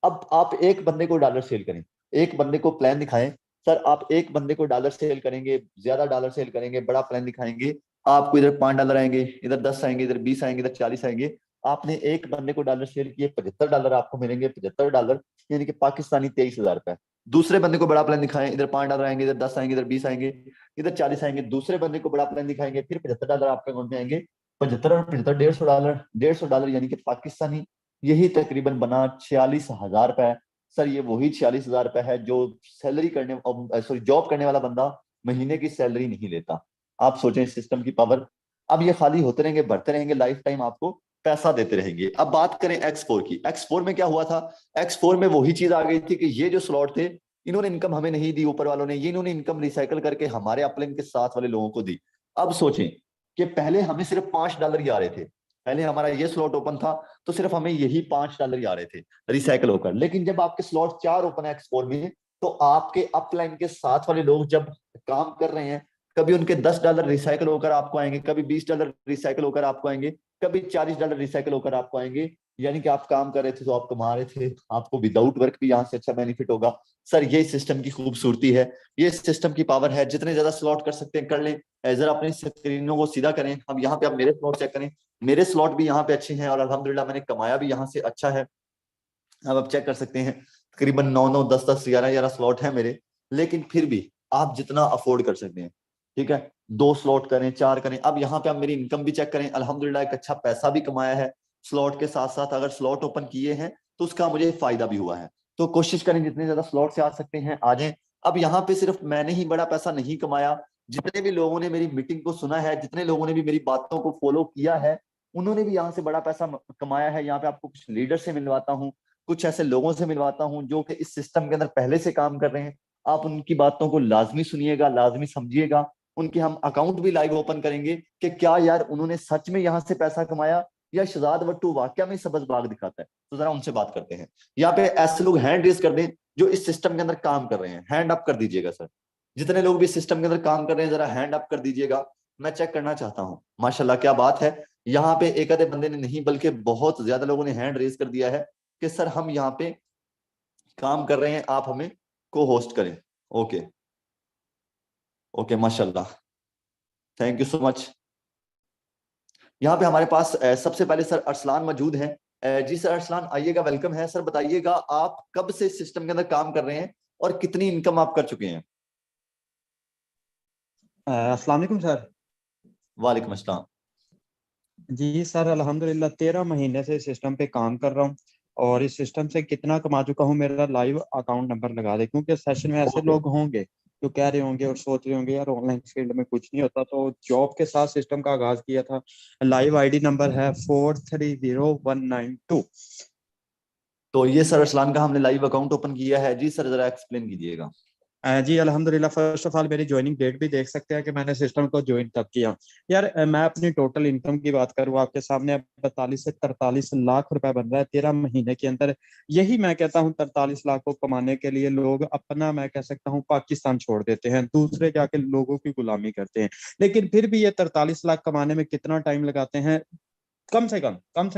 अब आप एक बंदे को डॉलर सेल करें, एक बंदे को प्लान दिखाएं। सर आप एक बंदे को डॉलर सेल करेंगे, ज्यादा डॉलर सेल करेंगे, बड़ा प्लान दिखाएंगे, आपको इधर $5 आएंगे, इधर 10 आएंगे, इधर 20 आएंगे, इधर 40 आएंगे। आपने एक बंदे को डॉलर सेल किए, $75 आपको मिलेंगे, $75, यानी कि पाकिस्तानी 23,000 रुपए। दूसरे बंदे को बड़ा प्लान दिखाएं, इधर $5 आएंगे, इधर 10 आएंगे, इधर 20 आएंगे, इधर 40 आएंगे। दूसरे बंदे को बड़ा प्लान दिखाएंगे, फिर $75 आपके अकाउंट में आएंगे। 75 और 75, $150, $150 यानी कि पाकिस्तानी, यही तकरीबन बना 46,000 रुपए। सर ये वही 46,000 रुपए है जो सैलरी करने, सॉरी जॉब करने वाला बंदा महीने की सैलरी नहीं लेता। आप सोचें सिस्टम की पावर। अब ये खाली होते रहेंगे, बढ़ते रहेंगे, लाइफ टाइम आपको पैसा देते रहेंगे। अब बात करें X4 की। X4 में क्या हुआ था, X4 में वही चीज आ गई थी कि ये जो स्लॉट थे, इन्होंने इनकम हमें नहीं दी, ऊपर वालों ने, ये इन्होंने इनकम रिसाइकल करके हमारे अपलाइन के साथ वाले लोगों को दी। अब सोचें कि पहले हमें सिर्फ $5 ही आ रहे थे, पहले हमारा ये स्लॉट ओपन था तो सिर्फ हमें यही $5 ही आ रहे थे रिसाइकल होकर। लेकिन जब आपके स्लॉट 4 ओपन है X4 में, तो आपके अपलाइन के साथ वाले लोग जब काम कर रहे हैं, कभी उनके $10 रिसाइकल होकर आपको आएंगे, कभी $20 रिसाइकल होकर आपको आएंगे, कभी $40 रिसाइकल होकर आपको आएंगे। यानी कि आप काम कर रहे थे तो आप कमा रहे थे, आपको विदाउट वर्क भी यहाँ से अच्छा बेनिफिट होगा। सर ये सिस्टम की खूबसूरती है, ये सिस्टम की पावर है। जितने ज्यादा स्लॉट कर सकते हैं कर लें। जरा अपनी स्क्रीनों को सीधा करें। अब यहाँ पे आप मेरे स्लॉट चेक करें, मेरे स्लॉट भी यहाँ पे अच्छे हैं और अल्हम्दुलिल्लाह मैंने कमाया भी यहाँ से अच्छा है। अब आप चेक कर सकते हैं, तकरीबन 9-9, 10-10, 11-11 स्लॉट है मेरे। लेकिन फिर भी आप जितना अफोर्ड कर सकते हैं, ठीक है, 2 स्लॉट करें, 4 करें। अब यहाँ पे आप मेरी इनकम भी चेक करें, अल्हम्दुलिल्लाह एक अच्छा पैसा भी कमाया है स्लॉट के साथ साथ। अगर स्लॉट ओपन किए हैं तो उसका मुझे फायदा भी हुआ है। तो कोशिश करें जितने ज्यादा स्लॉट से आ सकते हैं आ जाएं। अब यहाँ पे सिर्फ मैंने ही बड़ा पैसा नहीं कमाया, जितने भी लोगों ने मेरी मीटिंग को सुना है, जितने लोगों ने भी मेरी बातों को फॉलो किया है, उन्होंने भी यहाँ से बड़ा पैसा कमाया है। यहाँ पे आपको कुछ लीडर से मिलवाता हूँ, कुछ ऐसे लोगों से मिलवाता हूं जो कि इस सिस्टम के अंदर पहले से काम कर रहे हैं। आप उनकी बातों को लाजमी सुनिएगा, लाजमी समझिएगा। उनके हम अकाउंट भी लाइव ओपन करेंगे कि क्या यार उन्होंने सच में यहाँ से पैसा कमाया या शहजाद वट्टू वाकया में सबज बाग दिखाता है। तो जरा उनसे बात करते हैं। यहाँ पे ऐसे लोग हैंड रेज कर दें जो इस सिस्टम के अंदर काम कर रहे हैं, हैंड अप कर दीजिएगा सर। जितने लोग भी सिस्टम के अंदर काम कर रहे हैं जरा हैंड अप कर दीजिएगा, मैं चेक करना चाहता हूँ। माशाल्लाह क्या बात है। यहाँ पे एक आधे बंदे ने नहीं बल्कि बहुत ज्यादा लोगों ने हैंड रेज कर दिया है कि सर हम यहाँ पे काम कर रहे हैं, आप हमें को होस्ट करें। ओके ओके, माशाल्लाह, थैंक यू सो मच। यहाँ पे हमारे पास सबसे पहले सर अरसलान मौजूद हैं। जी सर अरसलान आइएगा, वेलकम है सर। बताइएगा आप कब से सिस्टम के अंदर काम कर रहे हैं और कितनी इनकम आप कर चुके हैं। अस्सलाम वालेकुम सर। वालेकुम अस्सलाम। जी सर अल्हम्दुलिल्लाह 13 महीने से सिस्टम पे काम कर रहा हूँ और इस सिस्टम से कितना कमा चुका हूँ मेरा लाइव अकाउंट नंबर लगा दे, क्योंकि सेशन में ऐसे ओके लोग होंगे जो कह रहे होंगे और सोच रहे होंगे यार ऑनलाइन फील्ड में कुछ नहीं होता, तो जॉब के साथ सिस्टम का आगाज किया था। लाइव आईडी नंबर है 430192। तो ये सर अरसलान का हमने लाइव अकाउंट ओपन किया है। जी सर जरा एक्सप्लेन कीजिएगा। जी अल्हम्दुलिल्लाह, फर्स्ट ऑफ ऑल मेरी ज्वाइनिंग डेट भी देख सकते हैं कि मैंने सिस्टम को ज्वाइन कब किया। यार मैं अपनी टोटल इनकम की बात करूँ आपके सामने, 42 से 43 लाख रुपए बन रहा है 13 महीने के अंदर। यही मैं कहता हूँ 43 लाख को कमाने के लिए लोग अपना, मैं कह सकता हूँ, पाकिस्तान छोड़ देते हैं, दूसरे जाके लोगों की गुलामी करते हैं। लेकिन फिर भी ये 43 लाख कमाने में कितना टाइम लगाते हैं, कम से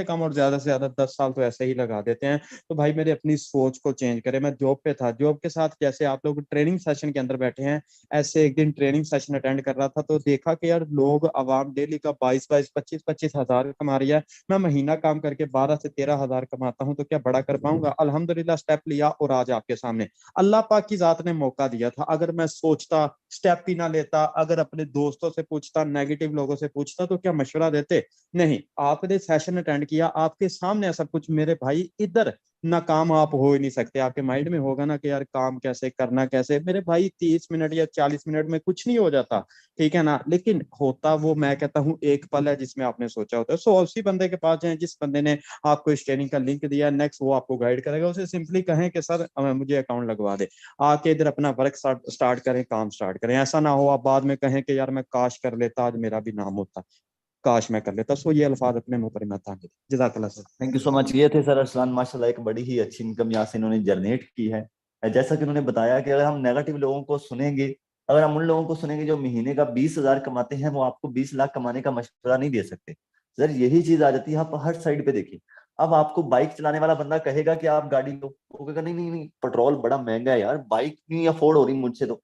कम और ज्यादा से ज्यादा 10 साल तो ऐसे ही लगा देते हैं। तो भाई मेरे अपनी सोच को चेंज करें। मैं जॉब पे था, जॉब के साथ जैसे आप लोग ट्रेनिंग सेशन के अंदर बैठे हैं, ऐसे एक दिन ट्रेनिंग सेशन अटेंड कर रहा था तो देखा कि यार लोग आवाम डेली का 22-22, 25-25 हजार कमा रही है। मैं महीना काम करके 12 से 13 हजार कमाता हूँ, तो क्या बड़ा कर पाऊंगा। अल्हम्दुलिल्लाह स्टेप लिया और आज आपके सामने अल्लाह पाक की जात ने मौका दिया था। अगर मैं सोचता, स्टेप ही ना लेता, अगर अपने दोस्तों से पूछता, नेगेटिव लोगों से पूछता, तो क्या मशवरा देते। नहीं, आपने सेशन अटेंड किया, आपके सामने सब कुछ मेरे भाई इधर नाकाम आप हो ही नहीं सकते। आपके माइंड में होगा ना कि यार काम कैसे करना, कैसे, मेरे भाई 30 मिनट या 40 मिनट में कुछ नहीं हो जाता, ठीक है ना। लेकिन होता वो, मैं कहता हूँ, एक पल है जिसमें आपने सोचा होता है। सो उसी बंदे के पास जाए जिस बंदे ने आपको इस ट्रेनिंग का लिंक दिया, नेक्स्ट वो आपको गाइड करेगा। उसे सिंपली कहें कि सर मुझे अकाउंट लगवा दे, आके इधर अपना वर्क स्टार्ट करें, काम स्टार्ट करें। ऐसा ना हो आप बाद में कहें कि यार मैं काश कर लेता, आज मेरा भी नाम होता, काश मैं कर लेता। सो ये अल्फाज अपने मुंह पर मत आने। जज़ाकल्लाह sir. Thank you so much. ये थे सर अरसलान, माशाल्लाह एक बड़ी ही अच्छी इनकम यहाँ से इन्होंने जनरेट की है। जैसा कि उन्होंने बताया कि अगर हम नेगेटिव लोगों को सुनेंगे, अगर हम उन लोगों को सुनेंगे जो महीने का 20,000 कमाते हैं, वो आपको 20 लाख कमाने का मशवरा नहीं दे सकते। सर यही चीज आ जाती है, आप हर साइड पे देखिए। अब आपको बाइक चलाने वाला बंदा कहेगा कि आप गाड़ी लो, वो कहेगा नहीं नहीं नहीं, पेट्रोल बड़ा महंगा है यार, बाइक नहीं अफोर्ड हो रही मुझसे तो।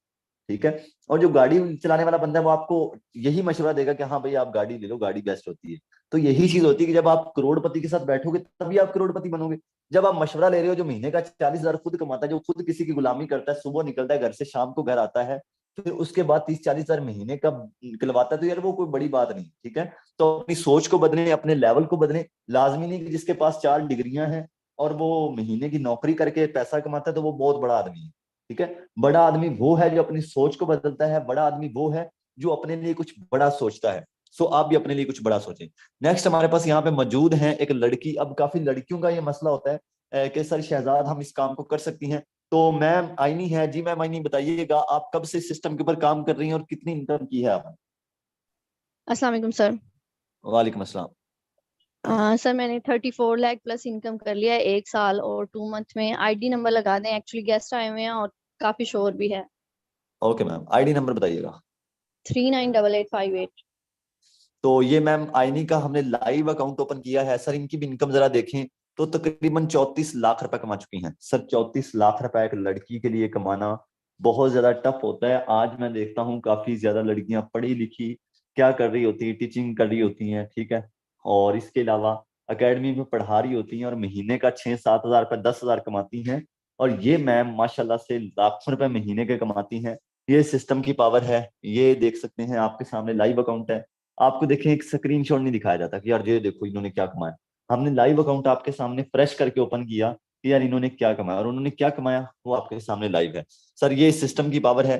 ठीक है। और जो गाड़ी चलाने वाला बंदा है वो आपको यही मशवरा देगा कि हाँ भाई आप गाड़ी ले लो, गाड़ी बेस्ट होती है। तो यही चीज होती है कि जब आप करोड़पति के साथ बैठोगे तभी आप करोड़पति बनोगे। जब आप मशवरा ले रहे हो जो महीने का 40,000 खुद कमाता है, जो खुद किसी की गुलामी करता है, सुबह निकलता है घर से, शाम को घर आता है, फिर उसके बाद 30-40,000 महीने का निकलवाता है, तो यार वो कोई बड़ी बात नहीं। ठीक है। तो अपनी सोच को बदलें, अपने लेवल को बदलें। लाजमी नहीं कि जिसके पास 4 डिग्रियां हैं और वो महीने की नौकरी करके पैसा कमाता है तो वो बहुत बड़ा आदमी है। ठीक है। बड़ा आदमी वो है जो अपनी सोच को बदलता है, बड़ा आदमी वो है जो अपने लिए कुछ बड़ा सोचता है। सो आप भी अपने लिए कुछ बड़ा सोचें। नेक्स्ट हमारे पास यहाँ पे मौजूद है एक लड़की। अब काफी लड़कियों का ये मसला होता है कि सर शहजाद हम इस काम को कर सकती हैं। तो मैम आईनी है जी। मैम आईनी बताइएगा आप कब से सिस्टम के ऊपर काम कर रही हैं और कितनी इनकम की है आपने? अस्सलाम वालेकुम सर। वालेकुम अस्सलाम। सर मैंने 34 लाख प्लस इनकम कर लिया है 1 साल और 2 मंथ में। आईडी नंबर लगा दें, एक्चुअली गेस्ट आए हुए हैं और काफी शोर भी है। ओके मैम, आईडी नंबर बताइएगा। 398858। तो ये मैम आईनी का हमने लाइव अकाउंट ओपन किया है। सर इनकी भी इनकम जरा देखें तो तकरीबन 34 लाख रुपए कमा चुकी हैं। सर 34 लाख रुपए एक लड़की के लिए कमाना बहुत ज्यादा टफ होता है। आज मैं देखता हूँ काफी ज्यादा लड़कियां पढ़ी लिखी क्या कर रही होती हैं, टीचिंग कर रही होती हैं। ठीक है। और इसके अलावा एकेडमी में पढ़ा रही होती हैं और महीने का 6-7 हजार रुपये 10 हजार कमाती हैं। और ये मैम माशाल्लाह से लाखों रुपए महीने के कमाती हैं। ये सिस्टम की पावर है। ये देख सकते हैं, आपके सामने लाइव अकाउंट है। आपको देखें एक स्क्रीनशॉट नहीं दिखाया जाता कि यार ये देखो इन्होंने क्या कमाया। हमने लाइव अकाउंट आपके सामने फ्रेश करके ओपन किया कि यार इन्होंने क्या कमाया, और उन्होंने क्या कमाया वो आपके सामने लाइव है। सर ये सिस्टम की पावर है।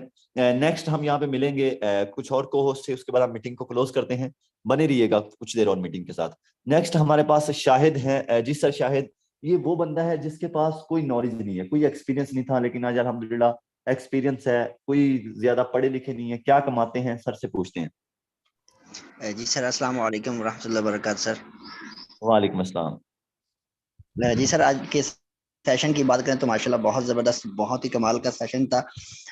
नेक्स्ट हम यहाँ पे मिलेंगे कुछ और को होस्ट से, उसके बाद हम मीटिंग को क्लोज करते हैं। बने रहिएगा कुछ देर और मीटिंग के साथ। नेक्स्ट हमारे पास शाहिद है। जी सर शाहिद, ये वो बंदा है जिसके पास कोई नॉलेज नहीं है, कोई एक्सपीरियंस नहीं था, लेकिन आज अल्हम्दुलिल्लाह एक्सपीरियंस है। कोई ज्यादा पढ़े लिखे नहीं है, क्या कमाते हैं सर से पूछते हैं। जी सर, अस्सलाम वालेकुम रहमतुल्लाहि व बरकातहू सर। वालेकुम अस्सलाम। जी सर, आज के सेशन की बात करें तो माशाल्लाह बहुत ज़बरदस्त, बहुत ही कमाल का सेशन था।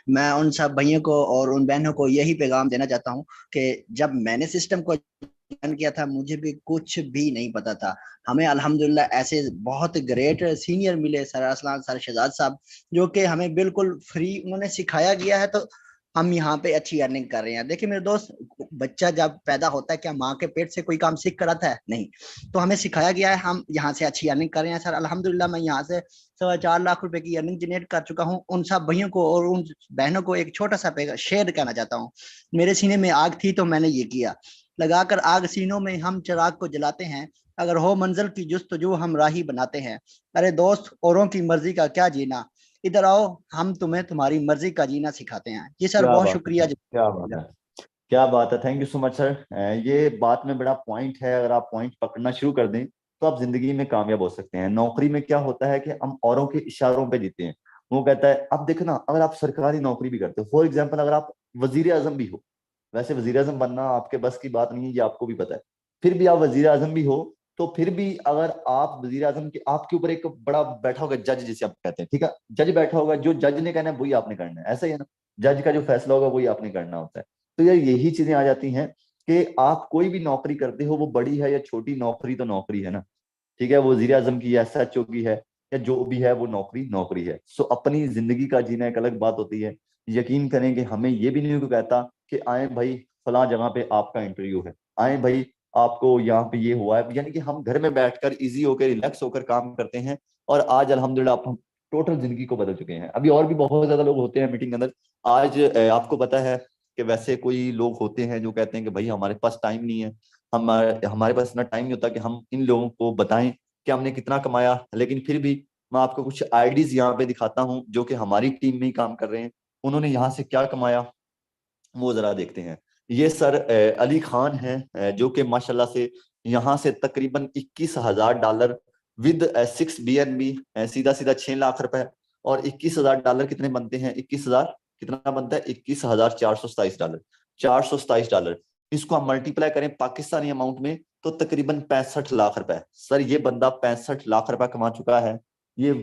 मैं उन सब भाइयों को और उन बहनों को यही पैगाम देना चाहता हूँ कि जब मैंने सिस्टम को ज्वाइन किया था मुझे भी कुछ भी नहीं पता था। हमें अल्हम्दुलिल्लाह ऐसे बहुत ग्रेट सीनियर मिले, सर अरसलान, सर शहजाद साहब, जो कि हमें बिल्कुल फ्री उन्होंने सिखाया गया है। तो हम यहाँ पे अच्छी अर्निंग कर रहे हैं। देखिए मेरे दोस्त, बच्चा जब पैदा होता है क्या माँ के पेट से कोई काम सीख कर आता है? नहीं। तो हमें सिखाया गया है, हम यहाँ से अच्छी अर्निंग कर रहे हैं। सर अल्हम्दुलिल्लाह मैं यहाँ से 4.25 लाख रुपए की अर्निंग जनरेट कर चुका हूँ। उन सब भाइयों को और उन बहनों को एक छोटा सा शेयर करना चाहता हूँ। मेरे सीने में आग थी तो मैंने ये किया। लगाकर आग सीनों में हम चिराग को जलाते हैं, अगर हो मंजिल की जुस्तजू हम राही बनाते हैं। अरे दोस्त, औरों की मर्जी का क्या जीना, इधर आओ हम तुम्हें तुम्हारी मर्जी का जीना सिखाते हैं। जी सर, क्या बहुत बात है शुक्रिया। सर, क्या बात है, क्या बात है। Thank you so much sir. ये बात में बड़ा पॉइंट है। अगर आप पॉइंट पकड़ना शुरू कर दें तो आप जिंदगी में कामयाब हो सकते हैं। नौकरी में क्या होता है कि हम औरों के इशारों पे जीते हैं। वो कहता है, अब देखो ना, अगर आप सरकारी नौकरी भी करते हो, फॉर एग्जाम्पल अगर आप वजीर आजम भी हो, वैसे वजीर आजम बनना आपके बस की बात नहीं है, ये आपको भी पता है, फिर भी आप वजीर आजम भी हो, तो फिर भी अगर आप वजीर आजम के, आपके ऊपर एक बड़ा बैठा होगा जज, जिसे आप कहते हैं, ठीक है, जज बैठा होगा, जो जज ने कहना है वही आपने करना है, ऐसा ही है ना। जज का जो फैसला होगा वही आपने करना होता है। तो यार यही चीजें आ जाती हैं कि आप कोई भी नौकरी करते हो, वो बड़ी है या छोटी, नौकरी तो नौकरी है ना। ठीक है, वो वजीर आजम की, एसएचओ की है, या जो भी है, वो नौकरी नौकरी है। सो अपनी जिंदगी का जीना एक अलग बात होती है। यकीन करें कि हमें ये भी नहीं कहता कि आए भाई फला जगह पे आपका इंटरव्यू है, आए भाई आपको यहाँ पे ये हुआ है, यानी कि हम घर में बैठकर इजी होकर रिलैक्स होकर काम करते हैं। और आज अल्हम्दुलिल्लाह हम टोटल जिंदगी को बदल चुके हैं। अभी और भी बहुत ज्यादा लोग होते हैं मीटिंग के अंदर। आज आपको पता है कि वैसे कोई लोग होते हैं जो कहते हैं कि भाई हमारे पास टाइम नहीं है, हमारे हमारे पास इतना टाइम नहीं होता कि हम इन लोगों को बताएं कि हमने कितना कमाया, लेकिन फिर भी मैं आपको कुछ आईडीज यहाँ पे दिखाता हूँ जो कि हमारी टीम में ही काम कर रहे हैं, उन्होंने यहाँ से क्या कमाया वो जरा देखते हैं। ये सर अली खान है, जो कि माशाल्लाह से यहाँ से तकरीबन $21,000 विद 6 BNB, सीधा सीधा 6 लाख रुपए। और $21,000 कितने बनते हैं, 21,000 कितना बनता है, $21,427, $427। इसको हम मल्टीप्लाई करें पाकिस्तानी अमाउंट में तो तकरीबन 65 लाख रुपए। सर ये बंदा 65 लाख रुपए कमा चुका है ये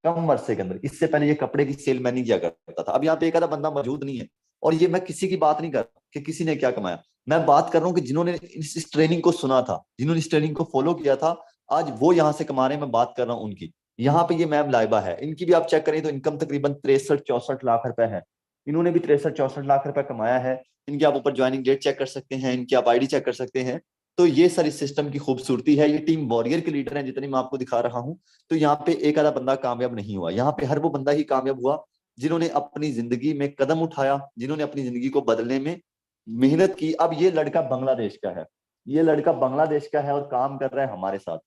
कम अरसे के अंदर। इससे पहले ये कपड़े की सेल मैन किया करता था। अब यहाँ पे एक आधा बंदा मौजूद नहीं है, और ये मैं किसी की बात नहीं कर रहा कि किसी ने क्या कमाया, मैं बात कर रहा हूँ कि जिन्होंने इस ट्रेनिंग को सुना था, जिन्होंने इस ट्रेनिंग को फॉलो किया था, आज वो यहाँ से कमा रहे हैं। मैं बात कर रहा हूँ उनकी। यहाँ पे ये मैम लाइबा है, इनकी भी आप चेक करें तो इनकम तकरीबन 63-64 लाख रुपए है। इन्होंने भी 63-64 लाख रुपए कमाया है। इनकी आप ऊपर ज्वाइनिंग डेट चेक कर सकते हैं, इनकी आप आईडी चेक कर सकते हैं। तो ये सर इस सिस्टम की खूबसूरती है। ये टीम वॉरियर के लीडर हैं जितनी मैं आपको दिखा रहा हूँ। तो यहाँ पे एक आधा बंदा कामयाब नहीं हुआ, यहाँ पे हर वो बंदा ही कामयाब हुआ जिन्होंने अपनी जिंदगी में कदम उठाया, जिन्होंने अपनी जिंदगी को बदलने में मेहनत की। अब ये लड़का बांग्लादेश का है, ये लड़का बांग्लादेश का है और काम कर रहा है हमारे साथ,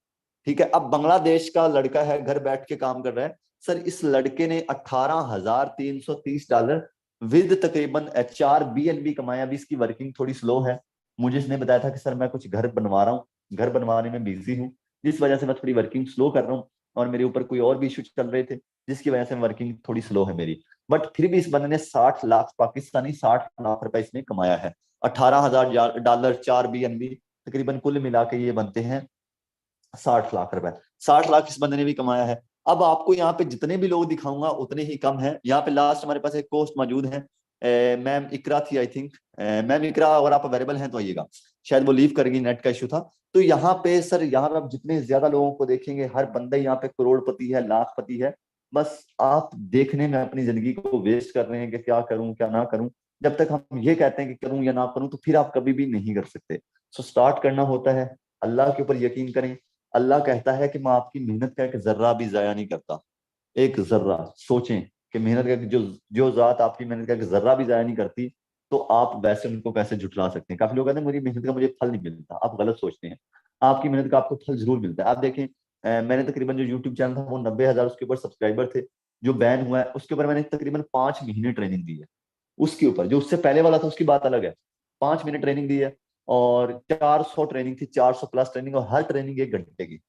ठीक है। अब बांग्लादेश का लड़का है, घर बैठ के काम कर रहा है। सर इस लड़के ने $18,330 विद तकरीबन 4 BNB कमाया। अभी इसकी वर्किंग थोड़ी स्लो है। मुझे इसने बताया था कि सर मैं कुछ घर बनवा रहा हूँ, घर बनवाने में बिजी हूँ, जिस वजह से मैं थोड़ी वर्किंग स्लो कर रहा हूँ, और मेरे ऊपर कोई और भी इशू चल रहे थे जिसकी वजह से वर्किंग थोड़ी स्लो है मेरी। बट फिर भी इस बंदे ने 60 लाख पाकिस्तानी, 60 लाख रुपए इसने कमाया है। $18,000 4 BNB तकरीबन कुल मिला के ये बनते हैं 60 लाख रुपए। 60 लाख इस बंदे ने भी कमाया है। अब आपको यहाँ पे जितने भी लोग दिखाऊंगा उतने ही कम है। यहाँ पे लास्ट हमारे पास एक पोस्ट मौजूद है, मैम इकरा थी आई थिंक। मैम इकरा अगर आप अवेलेबल हैं तो आइएगा, शायद वो लीव कर गई, नेट का इशू था। तो यहाँ पे सर, यहाँ पे आप जितने ज्यादा लोगों को देखेंगे, हर बंदा यहाँ पे करोड़पति है, लाखपति है। बस आप देखने में अपनी जिंदगी को वेस्ट कर रहे हैं कि क्या करूं क्या ना करूं। जब तक हम ये कहते हैं कि करूं या ना करूं तो फिर आप कभी भी नहीं कर सकते। सो स्टार्ट करना होता है, अल्लाह के ऊपर यकीन करें। अल्लाह कहता है कि मैं आपकी मेहनत का एक जर्रा भी जाया नहीं करता। एक जर्रा सोचें कि मेहनत का जो जो जात आपकी मेहनत का एक जर्रा भी जाया नहीं करती, तो आप वैसे उनको कैसे झुठला सकते हैं। काफी लोग कहते हैं मेरी मेहनत का मुझे फल नहीं मिलता। आप गलत सोचते हैं, आपकी मेहनत का आपको फल जरूर मिलता है। आप देखें, मैंने तकरीबन जो यूट्यूब चैनल था वो 90,000 उसके ऊपर सब्सक्राइबर थे। जो बैन हुआ है उसके ऊपर मैंने तकरीबन 5 महीने ट्रेनिंग दी है। उसके ऊपर जो उससे पहले वाला था उसकी बात अलग है, 5 महीने ट्रेनिंग दी है। और 400 ट्रेनिंग थी, 400 प्लस ट्रेनिंग, और हर ट्रेनिंग 1 घंटे की।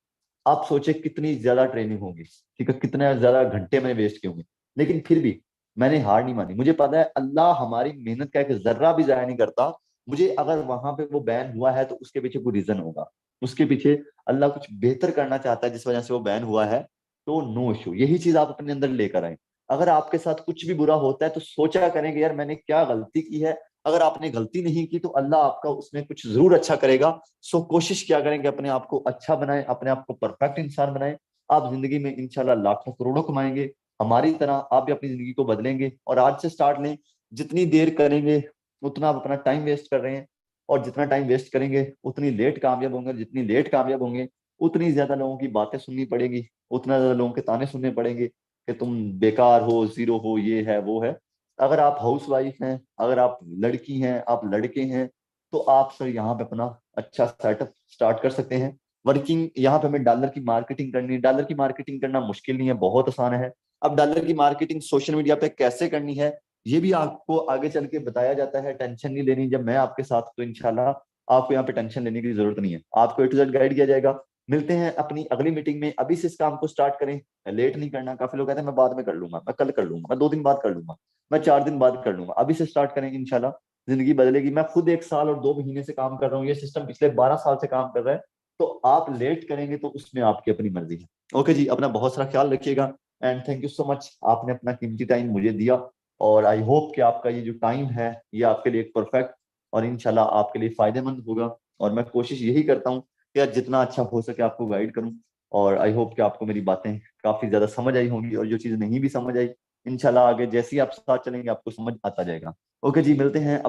आप सोचे कितनी ज्यादा ट्रेनिंग होगी, ठीक है, कितने ज्यादा घंटे मैंने वेस्ट किए होंगे। लेकिन फिर भी मैंने हार नहीं मानी। मुझे पता है अल्लाह हमारी मेहनत का एक जर्रा भी जाया नहीं करता। मुझे अगर वहां पे वो बैन हुआ है तो उसके पीछे कोई रीजन होगा, उसके पीछे अल्लाह कुछ बेहतर करना चाहता है जिस वजह से वो बैन हुआ है। तो नो इशू, यही चीज आप अपने अंदर लेकर आए। अगर आपके साथ कुछ भी बुरा होता है तो सोचा करेंगे यार मैंने क्या गलती की है। अगर आपने गलती नहीं की तो अल्लाह आपका उसमें कुछ जरूर अच्छा करेगा। सो कोशिश क्या करेंगे अपने आप को अच्छा बनाएं, अपने आप को परफेक्ट इंसान बनाएं। आप जिंदगी में इंशाल्लाह लाखों करोड़ों कमाएंगे। हमारी तरह आप भी अपनी जिंदगी को बदलेंगे। और आज से स्टार्ट लें, जितनी देर करेंगे उतना आप अपना टाइम वेस्ट कर रहे हैं, और जितना टाइम वेस्ट करेंगे उतनी लेट कामयाब होंगे। जितनी लेट कामयाब होंगे उतनी ज्यादा लोगों की बातें सुननी पड़ेगी, उतना ज्यादा लोगों के ताने सुनने पड़ेंगे कि तुम बेकार हो, जीरो हो, ये है वो है। अगर आप हाउस वाइफ हैं, अगर आप लड़की हैं, आप लड़के हैं, तो आप सर यहाँ पे अपना अच्छा सेटअप स्टार्ट कर सकते हैं। वर्किंग यहाँ पे हमें डॉलर की मार्केटिंग करनी है। डॉलर की मार्केटिंग करना मुश्किल नहीं है, बहुत आसान है। अब डॉलर की मार्केटिंग सोशल मीडिया पे कैसे करनी है ये भी आपको आगे चल के बताया जाता है। टेंशन नहीं लेनी, जब मैं आपके साथ, तो इंशाल्लाह आपको यहाँ पे टेंशन लेने की जरूरत नहीं है। आपको A to Z गाइड किया जाएगा। मिलते हैं अपनी अगली मीटिंग में। अभी से इस काम को स्टार्ट करें, लेट नहीं करना। काफी लोग कहते हैं मैं बाद में कर लूंगा, मैं कल कर लूंगा, मैं 2 दिन बाद कर लूंगा, मैं 4 दिन बाद कर लूंगा। अभी से स्टार्ट करें, इंशाल्लाह जिंदगी बदलेगी। मैं खुद 1 साल और 2 महीने से काम कर रहा हूँ, ये सिस्टम पिछले 12 साल से काम कर रहा है। तो आप लेट करेंगे तो उसमें आपकी अपनी मर्जी है। ओके जी, अपना बहुत सारा ख्याल रखिएगा, and thank you so much, आपने अपना कीमती टाइम मुझे दिया। और आई होप कि आपका ये जो टाइम है ये आपके लिए एक परफेक्ट और इंशाल्लाह आपके लिए फायदेमंद होगा। और मैं कोशिश यही करता हूँ कि आज जितना अच्छा हो सके आपको गाइड करूँ। और आई होप कि आपको मेरी बातें काफी ज्यादा समझ आई होंगी, और जो चीज नहीं भी समझ आई इंशाल्लाह आगे जैसे ही आप साथ चलेंगे आपको समझ आता जाएगा। ओके जी, मिलते हैं।